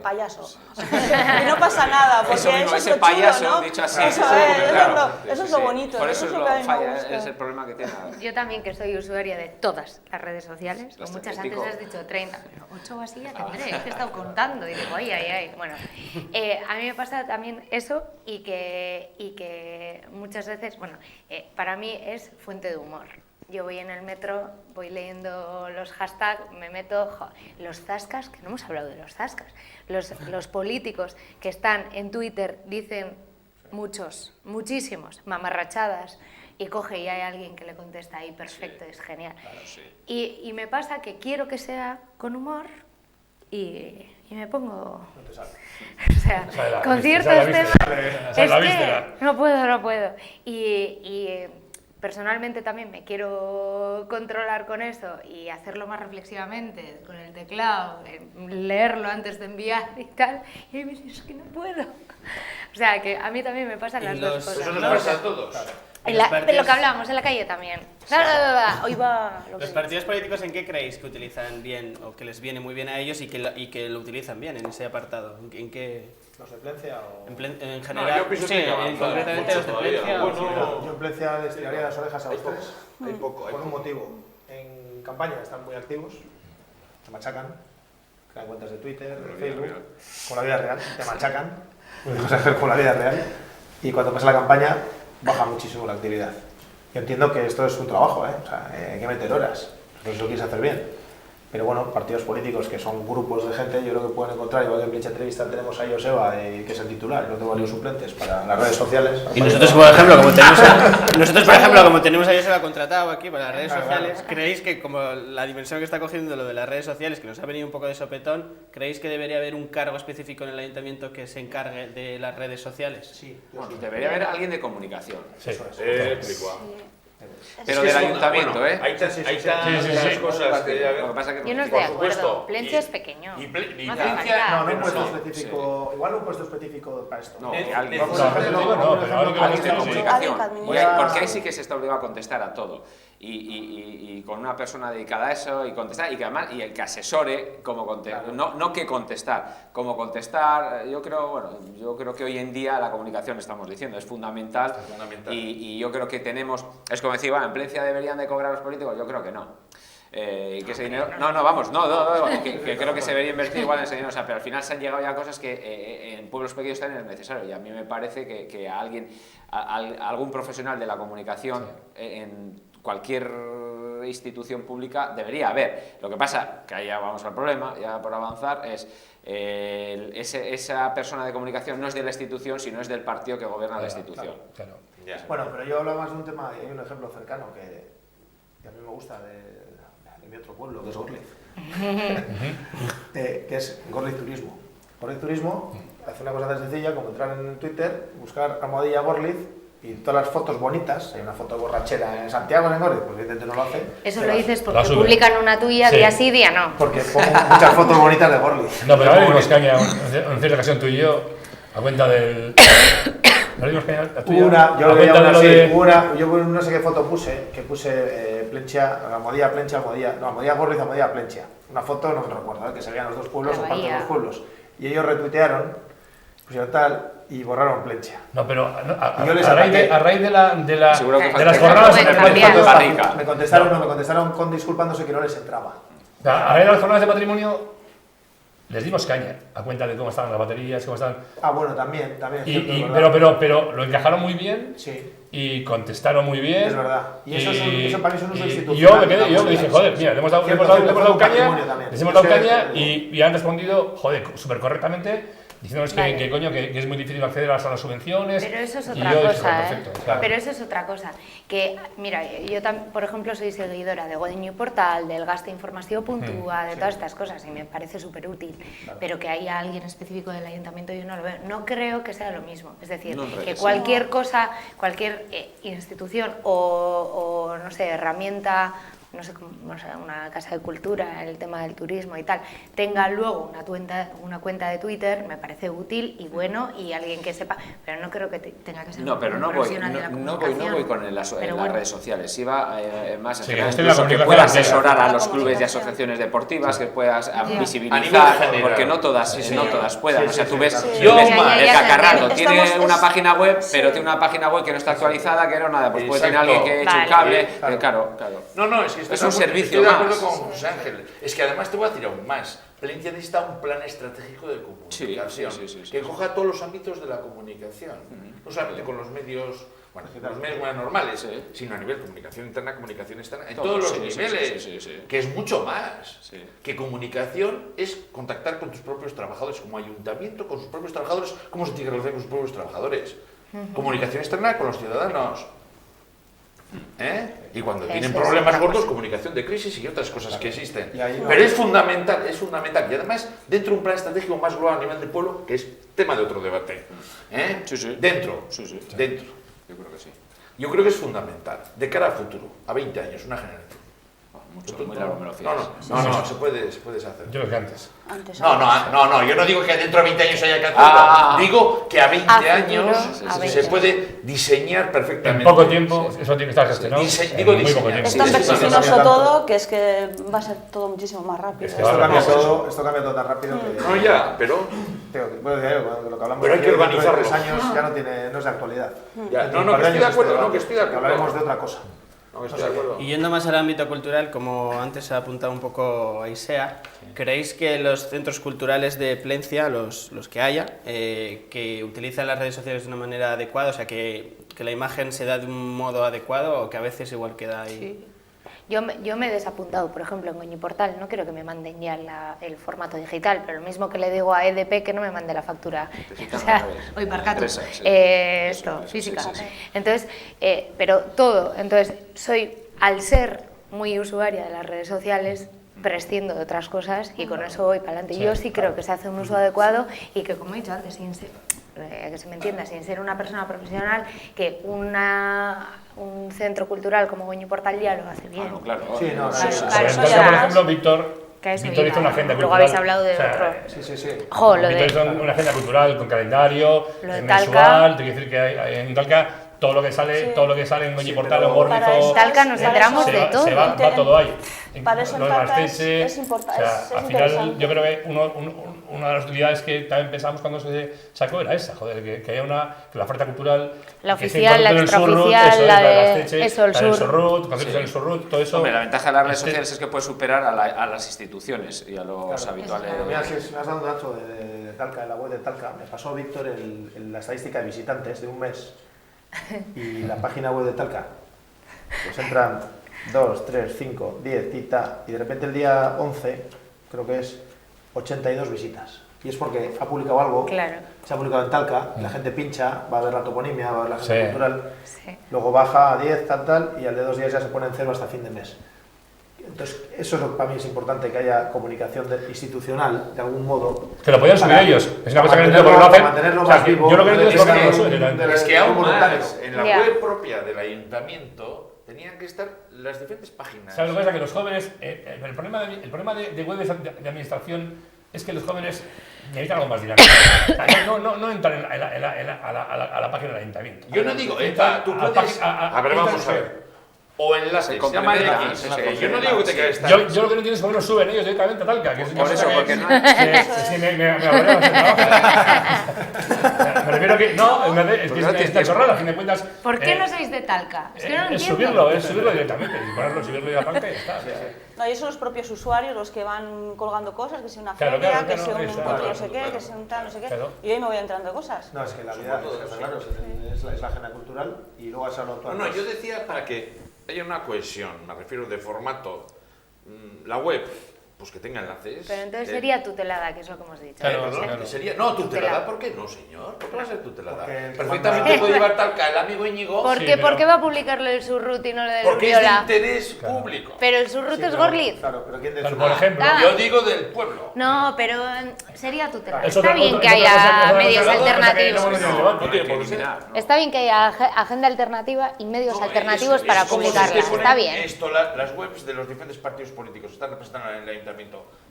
payaso. Y no pasa nada, porque Eso mismo, es ese lo chulo, payaso, ¿no? dicho así. Eso sí, es, claro. eso es Sí, lo sí. bonito. Por eso es es lo que a lo mí me falla, gusta. es el problema que tiene. Yo también, que soy usuaria de todas las redes sociales, Las con muchas antes estadístico. has dicho 30, pero 8 o así ya tendré, es que he estado contando y digo, ay, ay, ay. Bueno, a mí me pasa también eso y que muchas veces, bueno, para mí es fuente de humor. Yo voy en el metro, voy leyendo los hashtags, me meto, los zascas, que no hemos hablado de los zascas, los políticos que están en Twitter dicen muchísimos, mamarrachadas, y coge y hay alguien que le contesta ahí, perfecto, es genial. Claro, sí. Y me pasa que quiero que sea con humor y me pongo... O sea, Esa es la con víscera, ciertos esa es la temas... víscera, esa es la víscera. no puedo. Y personalmente también me quiero controlar con eso y hacerlo más reflexivamente, con el teclado, leerlo antes de enviar y tal. Y me dices, es que no puedo. O sea, que a mí también me pasan Y las los- dos cosas. Eso nos No, pasa a todos. De lo que hablábamos en la calle también. Hoy va lo que ¿Los partidos políticos en qué creéis que utilizan bien o que les viene muy bien a ellos y que lo utilizan bien en ese apartado? ¿En qué? ¿Los de Plencia o...? En No, general, yo pienso sí, que hay que avanzar concretamente mucho los de todavía. Plencia. Bueno, Yo en Plencia les tiraría las orejas a Hay los poco, tres. hay poco. Por un motivo. En campaña están muy activos, te machacan, crean cuentas de Twitter, de Facebook, con la vida real, te machacan, no hay cosas que ver con la vida real, y cuando pasa la campaña baja muchísimo la actividad. Yo entiendo que esto es un trabajo, o sea, hay que meter horas, si lo quieres hacer bien. Pero bueno, partidos políticos que son grupos de gente, yo creo que pueden encontrar, igual que en Plencha Entrevista tenemos a Joseba, que es el titular, y no tengo varios suplentes para las redes sociales. Y nosotros, por ejemplo, como tenemos a Joseba contratado aquí para las redes sociales, ¿creéis que como la dimensión que está cogiendo lo de las redes sociales, que nos ha venido un poco de sopetón, ¿creéis que debería haber un cargo específico en el ayuntamiento que se encargue de las redes sociales? Sí, Bueno, debería haber alguien de comunicación. Sí. Pero del ayuntamiento, ¿eh? Hay tantas cosas que ya Lo que pasa es que Yo no estoy por de acuerdo. supuesto. Plencia es pequeño. y No hace Plencia- falta. No, no un puesto no, específico, igual un puesto específico para esto. No, que alguien, Vamos a hacerlo, no, vamos a pero hacerlo alguien alguien de sí. comunicación. Alguien que Voy a- Porque ahí sí que se está obligado a contestar a todo. Y con una persona dedicada a eso y contestar, y que además y el que asesore cómo contestar, no que contestar, cómo contestar. Yo creo que hoy en día la comunicación, estamos diciendo, es fundamental. Y yo creo que tenemos, es como decir, bueno, en Plencia deberían de cobrar los políticos, yo creo que no. Que ese dinero, que creo que se debería invertir igual en ese dinero, o sea, pero al final se han llegado ya a cosas que en pueblos pequeños también es necesario, y a mí me parece que a alguien, a algún profesional de la comunicación en cualquier institución pública debería haber. Lo que pasa, que ahí ya vamos al problema, ya por avanzar, es esa persona de comunicación no es de la institución, sino es del partido que gobierna la institución. Claro. Bueno, pero yo hablaba más de un tema, y hay un ejemplo cercano que a mí me gusta de mi otro pueblo, que es Gorliz. Que es Gorliz Turismo. Gorliz Turismo hace una cosa tan sencilla como entrar en Twitter, buscar almohadilla Gorliz y todas las fotos bonitas. Hay una foto borrachera en Santiago, en Gorliz, pues evidentemente no lo hace. Eso pero lo dices la porque sube. publican una tuya Sí. día sí, día no. porque pongo muchas fotos bonitas de Gorliz. No, pero ahora le dimos caña en cierta ocasión tú y yo, a cuenta del... ¿No le dimos caña a tú y yo? Yo A veía cuenta una de lo así, de... yo no sé qué foto puse, Plencha, almohadilla Plencha, almohadilla Gorliz, almohadilla Plencha. Una foto, no me recuerdo, que se veían los dos pueblos La o parte de bahía. los pueblos. Y ellos retuitearon, pusieron tal, y borraron Plencha. No, pero Yo les a raíz ataqué. de las Seguro que las falta- jornadas... Pueden de cambiar. patrimonio- Barrica. Me contestaron con disculpándose que no les entraba. A raíz de las jornadas de patrimonio les dimos caña, a cuenta de cómo estaban las baterías, cómo estaban... Ah, bueno, también es cierto, es verdad. Pero lo encajaron muy bien Sí, y contestaron muy bien. es verdad. Y eso para mí es un uso y institucional. yo me dije, joder, mira, le hemos dado Cierto, caña, patrimonio también. les hemos dado Es que- caña y han respondido, joder, súper correctamente, diciéndonos Vale. que coño, que es muy difícil acceder a las subvenciones. Pero eso es y otra yo dije, cosa, perfecto, claro. Pero eso es otra cosa. Que, mira, yo por ejemplo soy seguidora de Godinho Portal, del Gasto Información Puntúa, de todas estas cosas, y me parece súper útil. Pero que haya alguien específico del ayuntamiento, yo no lo veo. No creo que sea lo mismo. Es decir, No, en que realidad, cualquier cosa, cualquier institución o, no sé, herramienta, no sé, una casa de cultura, el tema del turismo y tal, tenga luego una cuenta de Twitter, me parece útil y bueno, y alguien que sepa, pero no creo que tenga que ser No, pero un no voy profesional de la comunicación. con las Pero bueno. redes sociales. Iba más Sí, general, estoy en la incluso que comunicación pueda entera. asesorar a La los clubes y comunicación. asociaciones deportivas, que puedas A nivel visibilizar, general. porque no todas puedan. Sí, o sea, sí, tú sí, ves, claro. tú Yo, ves ya, el ya, Cacarrando, ya, tiene estamos- una página web, sí. pero tiene una página web que no está actualizada, que era nada, pues puede tener Exacto. alguien que eche un Vale. cable, Claro. claro. No, es que Es un servicio estoy de acuerdo más. con José Ángel. Es que además te voy a decir aún más. Plencia necesita un plan estratégico de comunicación Sí. que coja todos los ámbitos de la comunicación. No solamente con los medios, los medios más normales, Sí. sino a nivel comunicación interna, comunicación externa, en Todo, todos los sí, sí, niveles, sí. que es mucho más. Sí. Que comunicación es contactar con tus propios trabajadores como ayuntamiento, con sus propios trabajadores, cómo se tiene que relacionar con sus propios trabajadores. Comunicación externa con los ciudadanos. Y cuando tienen Eso es problemas otra gordos, cosa. comunicación de crisis y otras cosas que existen. Y ahí no. Pero es fundamental. Y además, dentro de un plan estratégico más global a nivel del pueblo, que es tema de otro debate. Sí. Dentro. Sí. Dentro. Yo creo que sí. Yo creo que es fundamental. De cara al futuro, a 20 años, una generación. Mucho, muy largo me lo fías. No, se puede hacer. Yo creo que antes. Antes, No, yo no digo que dentro de 20 años haya que hacerlo. Ah. Digo que a 20 A futuro, años a se 20. puede diseñar En perfectamente. poco tiempo eso tiene que estar gestionado. Digo en muy poco diseñar. tiempo. Es tan Sí, vertiginoso todo que es que va a ser todo muchísimo más rápido. Es que Esto Vale, cambia pues todo, esto cambia todo tan rápido que... No, ya, pero. Bueno, lo que hablamos Pero hay que dentro de organizarlo. 3 años ya no es de actualidad. Ya, Dentro de no, un par que de estoy de años acuerdo, debate. no, que estoy de acuerdo. Que hablaremos de otra cosa. No, estoy de acuerdo. Y yendo más al ámbito cultural, como antes ha apuntado un poco Aisea, ¿creéis que los centros culturales de Plencia, los que haya, que utilizan las redes sociales de una manera adecuada, o sea, que la imagen se da de un modo adecuado o que a veces igual queda ahí? Yo me he desapuntado, por ejemplo, en Goñiportal, no quiero que me manden ya el formato digital, pero lo mismo que le digo a EDP que no me mande la factura. O sea, hoy Parcatu, esto, física. Sí. Entonces, pero todo, entonces, al ser muy usuaria de las redes sociales, prescindo de otras cosas y con eso voy para adelante. Yo sí creo que se hace un uso adecuado y que, como he dicho antes, que se me entienda, sin ser una persona profesional, que un centro cultural como Goñiportal ya lo hace bien. Claro. Sí, no, Claro, sí, claro, Entonces, eso ya- por ejemplo, Víctor que hizo una agenda cultural. luego habéis hablado de O sea, otro. Sí. Jo, lo Víctor de... hizo una agenda cultural con calendario, Lo de mensual, te quiero decir que en Talca todo lo que sale en Goñiportal o en para Górnizo... eso- Talca nos para enteramos eso- de todo. Se va todo ahí. Para eso en Lo de Talca Gasteize, es importante, o sea, es al final interesante. yo creo que una de las utilidades que también pensamos cuando se sacó era esa, joder, que haya que la oferta cultural... La que oficial, se la encuentre en el Surrut, extraoficial, eso es, la de Gasteize, eso, el la del Sur. Surrut, conciertos en el Surrut, todo eso... Hombre, la ventaja de las redes este- sociales es que puedes superar a las instituciones y a los habituales. Mira, si me has dado un dato de Talca, de la web de Talca, me pasó Víctor la estadística de visitantes de un mes y la página web de Talca, pues entran 2, 3, 5, 10, tita, y de repente el día 11, creo que es 82 visitas. Y es porque ha publicado algo, Claro. se ha publicado en Talca, la gente pincha, va a ver la toponimia, va a ver la agenda Sí. cultural, Sí. luego baja a 10, tal, y al de 2 días ya se pone en cero hasta fin de mes. Entonces, eso es lo que para mí es importante, que haya comunicación institucional, de algún modo. Que lo podían subir para- ellos. Es una para cosa que no entiendo por qué lo mantenerlo- hacen. mantenerlo O sea, más que vivo. yo lo que no entiendo es por qué no lo Es suben. que- directamente. Es que aún voluntario. más, en la Ya. web propia del ayuntamiento tenían que estar las diferentes páginas. ¿Sabes lo que pasa? Que los jóvenes, el problema de webs de administración es que los jóvenes necesitan algo más dinámico. O sea, no entran a la página del ayuntamiento. Yo no digo, Entran tú a puedes... a- A ver, vamos entran- a ver. O enlaces. Se complementan, llama se enlaces. complementan, Yo no digo que te sí. quedes Yo lo que no entiendo es por qué no suben ellos directamente a Talca. Que es una Por cosa eso, que- porque no- Sí, me aburre bastante. Me refiero que no, es Porque no que es tienes una chorrada, a fin de cuentas. ¿Por qué no sois de Talca? Es que no lo Es entiendo. subirlo directamente. Y ponerlo, subirlo directamente y ya está. No, y son los propios usuarios los que van colgando cosas, que sea una Claro, feria, claro, que claro, sea un eso, encuentro claro, no sé qué, claro. que sea un tal, no sé qué. Claro. Y ahí me voy entrando cosas. No, es que la vida está claro, es la agenda cultural y luego has hablado tú No, antes. yo decía para que haya una cohesión, me refiero de formato. La web, pues que tenga enlaces. Pero entonces sería tutelada, que es lo que hemos dicho. Claro, Perdón, claro. sería, no, tutelada, Tutelada. ¿por qué no, señor? ¿Por qué va a ser tutelada? Porque Perfectamente manda- puede llevar Talca el amigo Íñigo, ¿Por Sí, qué, pero- ¿Por qué va a publicarlo el Surrut y no lo del porque es de Urriola? interés público. Pero el Surrut Sí, es pero- Gorliz. Claro, pero ¿quién Claro, decide? por ejemplo, Ah. Yo digo del pueblo. No, pero sería tutelada. Es Está otra- bien otra- que es otra cosa- haya otra cosa medios que no hemos alternativos. tenido debate. No tiene por qué ser. Está bien que haya agenda alternativa y medios No, alternativos es para como si publicarla. te ponen Está bien. Esto, las webs de los diferentes partidos políticos están representadas en el ayuntamiento.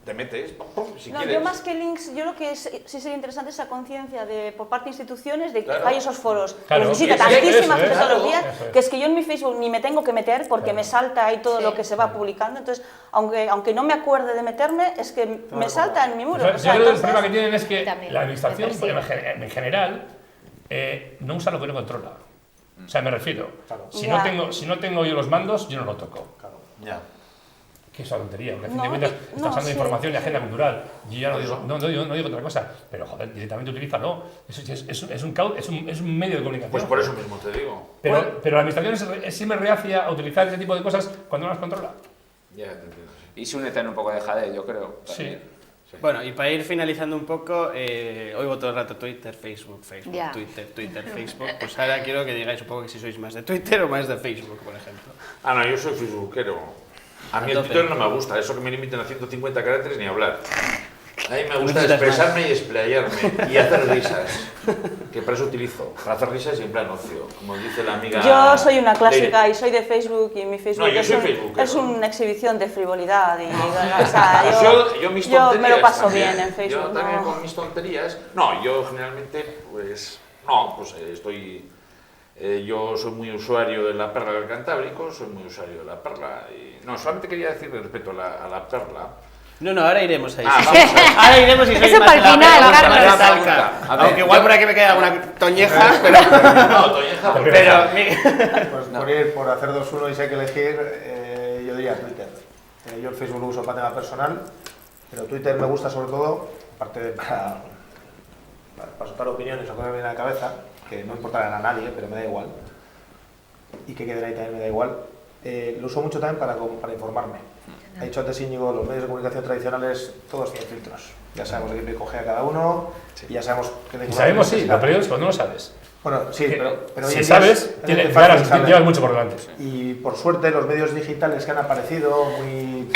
Te metes, pum, pum, si No, quieres. yo más que links, yo lo que sí sería interesante es esa conciencia por parte de instituciones de que Claro. hay esos foros. Claro. Los visita Eso es, tantísima gente eso todos los es, días, eso es. que es que yo en mi Facebook ni me tengo que meter porque me salta ahí todo Sí. lo que se va publicando. Entonces, aunque no me acuerde de meterme, es que me salta en mi muro. Yo O sea, creo que el entonces- problema que tienen es que También, la administración, me persigue. en general, no usa lo que no controla. O sea, me refiero, si Ya. no tengo yo los mandos, yo no lo toco. Ya. Que es una tontería, porque a fin No, de cuentas no, estás hablando de sí, información y sí. agenda cultural. Yo ya no digo otra cosa, pero joder, directamente utilízalo. Es un medio de comunicación. Pues por eso mismo te digo. Pero la administración es siempre reacia a utilizar ese tipo de cosas cuando no las controla. Ya te entiendo. Sí. Y Sune tiene un poco de jade, yo creo. Sí. también. Bueno, y para ir finalizando un poco, oigo todo el rato Twitter, Facebook, Ya. Twitter, Facebook. Pues ahora quiero que digáis un poco que si sois más de Twitter o más de Facebook, por ejemplo. Ah, no, yo soy facebookero. A mí el Entonces- Twitter no me gusta, eso que me limiten a 150 caracteres ni hablar. A mí me gusta necesitas expresarme y explayarme y hacer risas, que para eso utilizo, para hacer risas y en plan ocio, como dice la amiga... Yo soy una clásica Leire. y soy de Facebook y mi Facebook No, yo es, soy facebookero. es una exhibición de frivolidad. Y, o sea, Pues yo mis yo tonterías me lo paso también. bien en Facebook. Yo también no. con mis tonterías... No, yo generalmente, pues... No, pues estoy... yo soy muy usuario de la Perla del Cantábrico, soy muy usuario de la Perla y... No, solamente quería decir respecto a la Perla... No, ahora iremos ahí. Ah, vamos a ver. Ahora iremos y sois Eso más para el de la final, pregunta, Carlos. más de Pregunta. Talca. A ver, Aunque igual yo- por aquí me queda alguna toñeja, pero... No, Toñeja, porque- pero Por hacer 2-1 y si hay que elegir, yo diría Twitter. Yo el Facebook lo uso para tema personal, pero Twitter me gusta sobre todo, aparte de para soltar opiniones o cosas que me vienen a la cabeza, que no importarán a nadie, pero me da igual, y que queden ahí también me da igual, lo uso mucho también para informarme. Ha dicho antes Íñigo, los medios de comunicación tradicionales todos tienen filtros. Ya sabemos de qué coge a cada uno y ya sabemos que... Y sabemos, sí, lo periódico no lo sabes. Bueno, sí, pero si sabes, llevas mucho por delante. Y por suerte los medios digitales que han aparecido, muy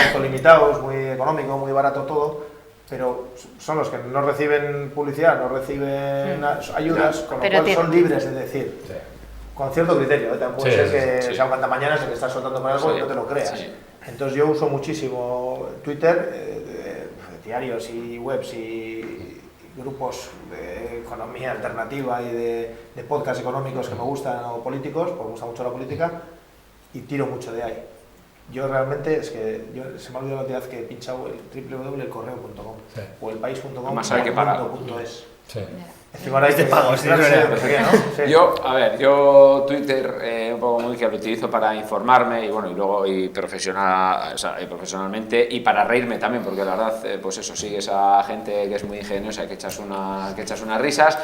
autolimitados, muy económico, muy barato todo, pero son los que no reciben publicidad, no reciben ayudas, con lo cual son libres de decir. Sí. Con cierto criterio, también puede ser que sea un cantamañanas de que estás soltando con algo y no te lo creas. Sí. Entonces yo uso muchísimo Twitter, diarios y webs y grupos de economía alternativa y de podcasts económicos que me gustan o políticos, porque me gusta mucho la política, y tiro mucho de ahí. Yo realmente, se me ha olvidado la última vez que he pinchado el www.elcorreo.com o elpaís.com o .es. Sí. Encima ahora hay de pago, ¿sí? Yo Twitter un poco muy que lo utilizo para informarme y bueno, y luego profesionalmente y para reírme también, porque la verdad, pues eso, sigues a gente que es muy ingeniosa, que echas unas risas.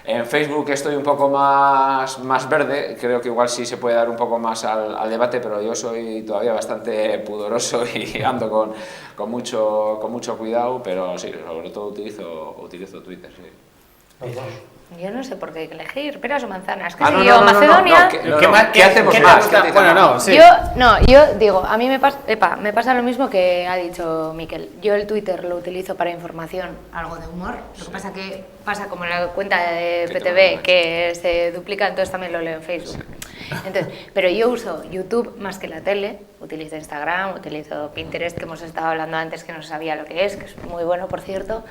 En Facebook estoy un poco más verde, creo que igual sí se puede dar un poco más al debate, pero yo soy todavía bastante pudoroso y ando con mucho cuidado, pero sí, sobre todo utilizo Twitter, sí. Yo no sé por qué elegir peras o manzanas. ¿Qué sé yo? Macedonia. ¿Qué hacemos más? Bueno, no, sí. Yo digo, a mí me pasa lo mismo que ha dicho Miquel. Yo el Twitter lo utilizo para información, algo de humor. Lo que pasa como la cuenta de PTV, que se duplica, entonces también lo leo en Facebook. Entonces, pero yo uso YouTube más que la tele, utilizo Instagram, utilizo Pinterest, que hemos estado hablando antes, que no sabía lo que es muy bueno, por cierto.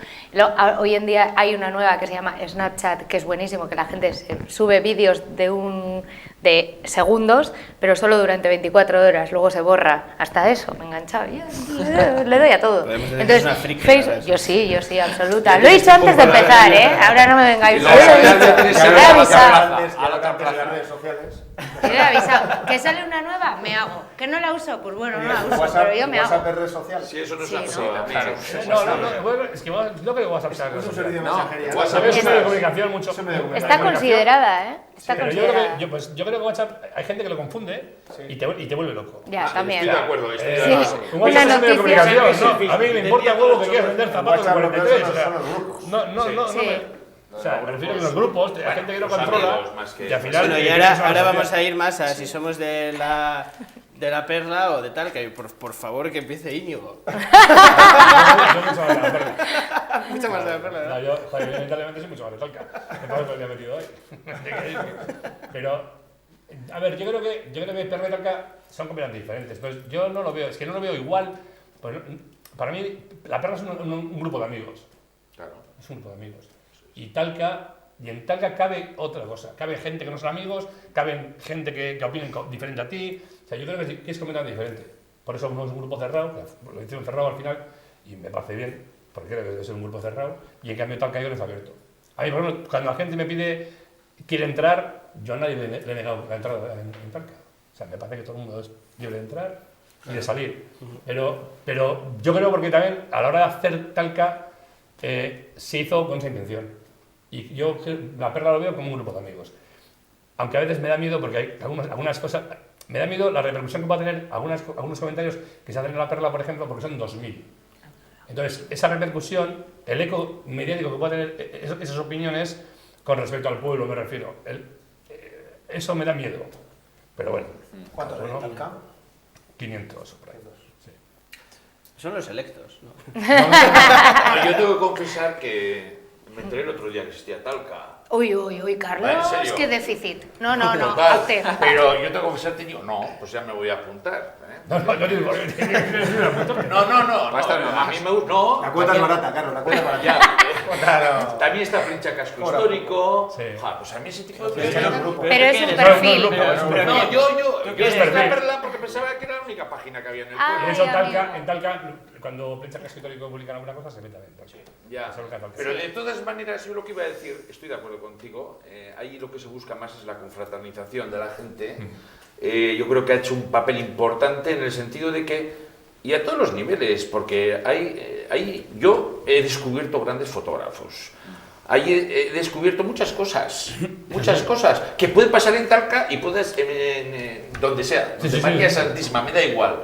Hoy en día hay una nueva que se llama Snapchat, que es buenísimo, que la gente sube vídeos de segundos, pero solo durante 24 horas, luego se borra. Hasta eso, me he enganchado, le doy a todo. Entonces, Facebook, yo sí, absoluta. Lo he dicho antes de empezar, ahora no me vengáis. Lo he avisado. Yo le he avisado. ¿Que sale una nueva? Me hago. ¿Que no la uso? Pues bueno, no la uso, pero yo me hago. ¿WhatsApp es red social? Sí, eso no es es que no creo que WhatsApp sea es un servicio de mensajería. WhatsApp es un medio de comunicación mucho. Está considerada, ¿eh? Está considerada. Yo creo que WhatsApp, hay gente que lo confunde y te vuelve loco. Ya, también. Estoy de acuerdo. WhatsApp es un medio de comunicación. A mí me importa huevo que quieras vender zapatos de 43. O sea, me refiero a los grupos, hay gente que no controla y al final... Bueno, y ahora vamos a ir más a si somos de la Perla o de tal, que por favor que empiece Íñigo. Mucho más de la Perla, ¿verdad? Yo lamentablemente soy mucho más de Talca. Me parece que me he metido hoy. Pero, a ver, yo creo que Perla y Talca son completamente diferentes. Entonces, yo no lo veo, es que no lo veo igual. Pues, para mí, la Perla es un grupo de amigos. Claro. Es un grupo de amigos. Y en Talca cabe otra cosa, cabe gente que no son amigos, cabe gente que opinen diferente a ti, o sea, yo creo que es completamente diferente. Por eso no es un grupo cerrado, lo hicieron cerrado al final, y me parece bien, porque creo que debe ser un grupo cerrado, y en cambio Talca yo lo he abierto. A mí, por ejemplo, cuando la gente me quiere entrar, yo a nadie le he negado la entrada en Talca. O sea, me parece que todo el mundo es libre de entrar y de salir. Pero yo creo porque también, a la hora de hacer Talca, se hizo con esa intención. Y yo la Perla lo veo como un grupo de amigos. Aunque a veces me da miedo porque hay algunas cosas... Me da miedo la repercusión que va a tener algunos comentarios que se hacen en la Perla, por ejemplo, porque son 2000. Entonces, esa repercusión, el eco mediático que puede tener esas opiniones con respecto al pueblo, me refiero. Eso me da miedo. Pero bueno. ¿Cuántos hay en Talca? 500 por ahí. Sí. Son los electos, ¿no? Yo tengo que confesar que me enteré el otro día que existía Talca. Uy, Carlos, qué déficit. No, pero yo tengo que confesar, te digo, no, pues ya me voy a apuntar. No, a mí me gusta. No, la cuenta es barata, Carlos, la cuenta es barata. Claro. También está Princha Casco Histórico. Sí. Pues a mí ese tipo de... Pero es un perfil. No, yo es la Perla porque pensaba que era la única página que había en el pueblo. Eso en Talca, cuando Princha Casco Histórico publican alguna cosa, se mete también. Ya, pero de todas maneras, yo lo que iba a decir, estoy de acuerdo contigo, ahí lo que se busca más es la confraternización de la gente. Yo creo que ha hecho un papel importante en el sentido de que, y a todos los niveles, porque yo he descubierto grandes fotógrafos, Ahí he descubierto muchas cosas que pueden pasar en Talca y puedes donde sea, donde María Santísima, me da igual.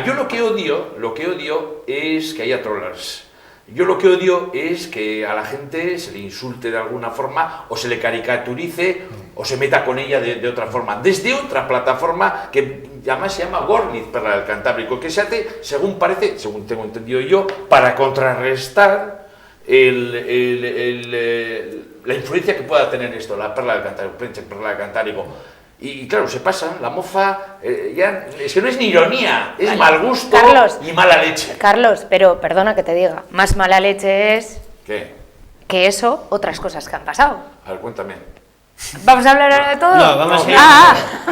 Yo lo que odio es que haya trollers. Yo lo que odio es que a la gente se le insulte de alguna forma o se le caricaturice o se meta con ella de otra forma, desde otra plataforma que además se llama Gorliz Perla del Cantábrico, que se hace, según parece, según tengo entendido yo, para contrarrestar la influencia que pueda tener esto, la Perla del Cantábrico, Perla del Cantábrico. Y claro, se pasa, la mofa, ya, es que no es ni ironía, es mal gusto, Carlos, y mala leche. Carlos, pero perdona que te diga, más mala leche es... ¿Qué? Que eso, otras cosas que han pasado. A ver, cuéntame. ¿Vamos a hablar ahora de todo? No, vamos a ir.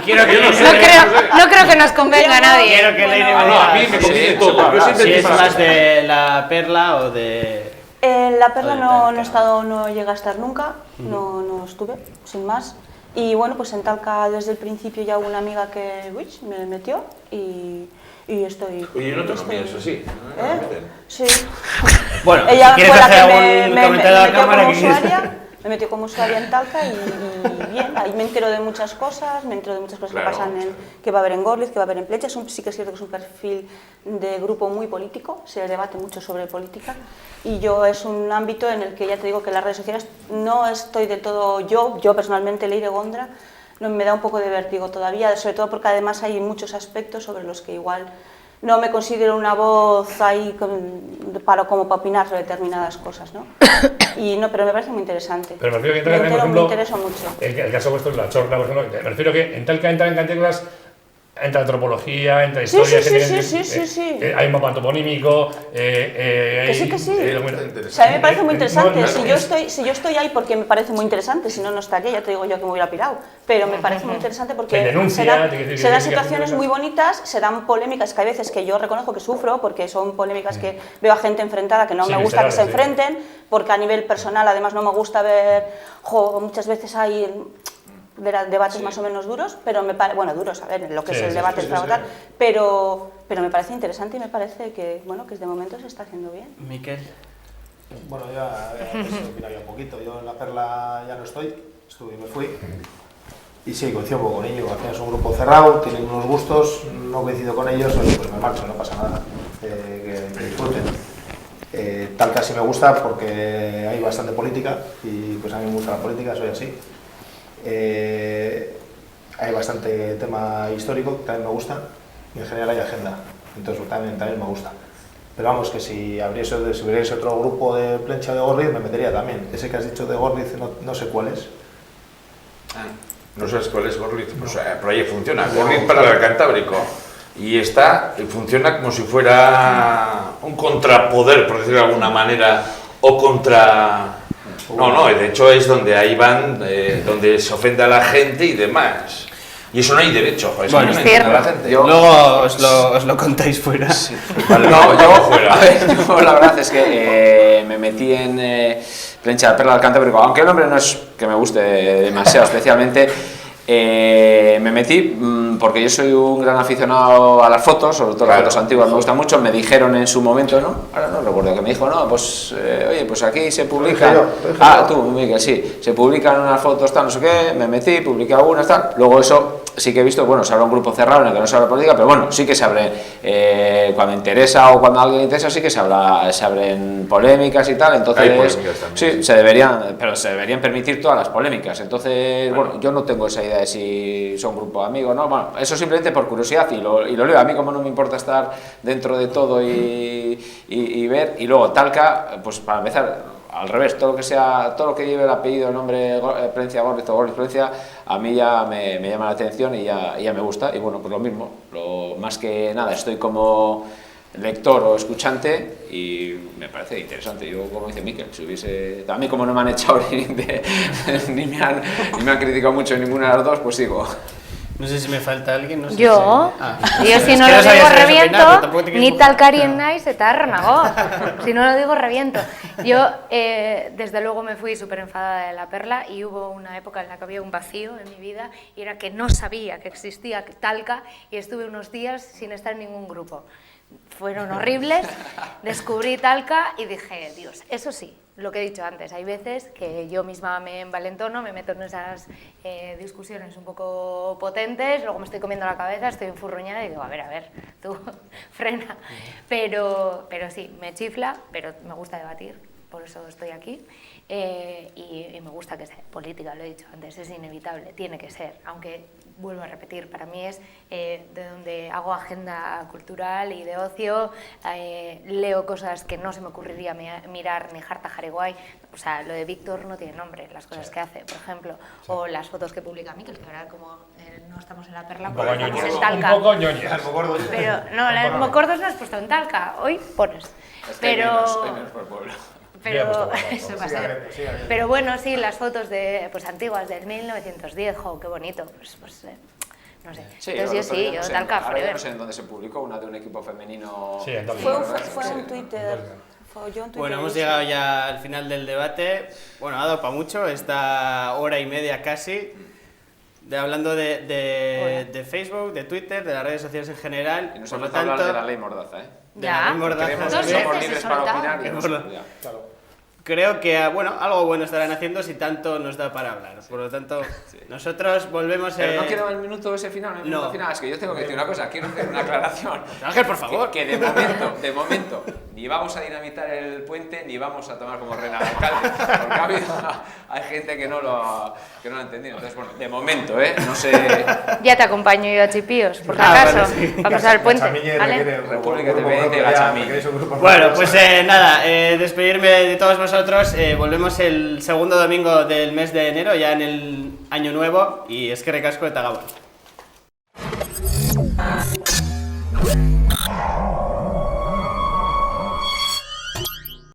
Quiero que no creo que nos convenga a nadie. Quiero que Leire a mí me conviene todo. Yo si es más de la Perla o de... La Perla no llegué a estar nunca, no estuve, sin más. Y bueno, pues en Talca desde el principio ya hubo una amiga que me metió y estoy... Oye, no te cambias, eso sí. Sí. Bueno, ella si fue la hacer que algún comentario a la cámara me metió como usuaria en Talca y bien, ahí me entero de muchas cosas, claro, que pasan, que va a haber en Gorliz, que va a haber en Plencha. Sí que es cierto que es un perfil de grupo muy político, se debate mucho sobre política y yo es un ámbito en el que ya te digo que las redes sociales no estoy del todo yo personalmente, Leire Gondra, me da un poco de vértigo todavía, sobre todo porque además hay muchos aspectos sobre los que igual no me considero una voz ahí para opinar sobre determinadas cosas, ¿no? Pero me parece muy interesante. Pero me refiero que en Talca, por ejemplo, me interesa mucho. El caso vuestro es la Chorla, por ejemplo, me refiero que en Talca entran en categorías, entra antropología, entra historia, sí. Hay un mapa toponímico, que sí. O sea, a mí me parece muy interesante. Si yo estoy ahí porque me parece muy interesante, si no, no estaría, ya te digo yo que me hubiera pirado. Pero me parece muy interesante porque se dan situaciones muy bonitas, se dan polémicas que hay veces que yo reconozco que sufro, porque son polémicas que veo a gente enfrentada que no me gusta que se enfrenten, porque a nivel personal además no me gusta ver, muchas veces hay debates más o menos duros, pero duros, a ver, lo que es el debate es votar, pero me parece interesante y me parece que, que de momento se está haciendo bien. Miquel. Bueno, ya opinaría un poquito. Yo en la Perla ya no estuve y me fui. Y sí, coincido un poco con ellos. Al final es un grupo cerrado, tienen unos gustos, no coincido con ellos, pues me marcho, no pasa nada, que disfruten. Talca sí me gusta porque hay bastante política y pues a mí me gusta la política, soy así. Hay bastante tema histórico que también me gusta y en general hay agenda, entonces también me gusta. Pero vamos, que si hubiese otro grupo de Plencha o de Gorliz me metería también. Ese que has dicho de Gorliz no sé cuál es. ¿No sabes cuál es Gorliz? Pues por ahí funciona, Gorliz para el Cantábrico. Y funciona como si fuera un contrapoder, por decirlo de alguna manera, o contra... No, de hecho es donde ahí van, donde se ofende a la gente y demás. Y eso no hay derecho, joder, bueno, es cierto. la gente. Luego os lo contáis fuera. Sí. Vale, no, yo fuera. A ver, yo la verdad es que me metí en Plencha de Perla del Cantábrico, aunque el nombre no es que me guste demasiado especialmente. Me metí porque yo soy un gran aficionado a las fotos, sobre todo las fotos antiguas me gustan mucho. Me dijeron en su momento, ahora no recuerdo, que me dijo, oye, pues aquí se publican, tú, Miguel, sí, se publican unas fotos, tal, no sé qué, me metí, publiqué algunas, tal, luego eso sí que he visto, se abre un grupo cerrado en el que no se habla política, pero bueno, sí que se abre, cuando interesa o cuando a alguien interesa, sí que se abren polémicas y tal, entonces, sí, se deberían permitir todas las polémicas, entonces, yo no tengo esa idea de si son un grupo de amigos, ¿no? Eso simplemente por curiosidad y lo leo. A mí como no me importa estar dentro de todo y ver, y luego Talca, pues para empezar, al revés, todo lo que lleve el apellido, el nombre Plencia Gorliz o Gorliz Plencia, a mí ya me llama la atención y ya me gusta, y bueno, pues lo mismo, más que nada, estoy como lector o escuchante y me parece interesante. Yo, como dice Miquel, a mí como no me han echado ni me han criticado mucho en ninguna de las dos, pues sigo. No sé si me falta alguien, no sé yo si no lo digo reviento, ni Talcari en Nai se tarnago. Si no lo digo reviento. Yo desde luego me fui súper enfadada de la Perla y hubo una época en la que había un vacío en mi vida y era que no sabía que existía Talca y estuve unos días sin estar en ningún grupo. fueron horribles, descubrí Talca y dije, Dios, eso sí, lo que he dicho antes, hay veces que yo misma me envalentono, me meto en esas discusiones un poco potentes, luego me estoy comiendo la cabeza, estoy enfurruñada y digo, a ver, tú, frena. Pero sí, me chifla, pero me gusta debatir, por eso estoy aquí. Y me gusta que sea política, lo he dicho antes, es inevitable, tiene que ser, aunque vuelvo a repetir, para mí es de donde hago agenda cultural y de ocio, leo cosas que no se me ocurriría mirar ni Jarta Jareguay, o sea, lo de Víctor no tiene nombre, las cosas que hace, por ejemplo, o las fotos que publica Miquel, que ahora como no estamos en la Perla, pues estamos en Talca. Un poco ñoñas. Pero no, el Mocordos no has puesto en Talca, hoy pones, pero... Hay menos por pueblo. Pero, eso va a ser. Pero bueno, sí, las fotos de, pues, antiguas del 1910, jo, qué bonito, pues no sé. Sí, entonces yo Talca, ahora ya forever. no sé en dónde se publicó, una de un equipo femenino. Sí, en Talca. Fue un Twitter. Yo en Twitter Bueno, hemos he llegado ya al final del debate. Bueno, ha dado para mucho, esta hora y media casi, hablando de Facebook, de Twitter, de las redes sociales en general. Y nos Por lo empezó a hablar tanto, de la ley Mordaza, ¿eh? de la ley Mordaza Creemos Dos que también. somos veces he libres para soltado. opinar y Mordaza. ya. Creo que algo bueno estarán haciendo si tanto nos da para hablar. Por lo tanto, nosotros volvemos... Pero no quiero el minuto ese final, el minuto No. final, es que yo tengo que decir una cosa, quiero hacer una aclaración. Ángel, por favor. Que de momento, ni vamos a dinamitar el puente, ni vamos a tomar como reina al alcalde, porque hay gente que no lo ha entendido. Entonces, bueno, de momento, no sé... Ya te acompaño yo a Chipíos, por si Ah, acaso, vale, sí. para pasar el puente. Chamille ¿vale? requiere República grupo Independiente y propio la ya, Chamille. requiere su grupo Bueno, propio. pues nada, despedirme de todos vosotros. Volvemos el segundo domingo del mes de enero, ya en el año nuevo, y eskerrik asko eta gabon.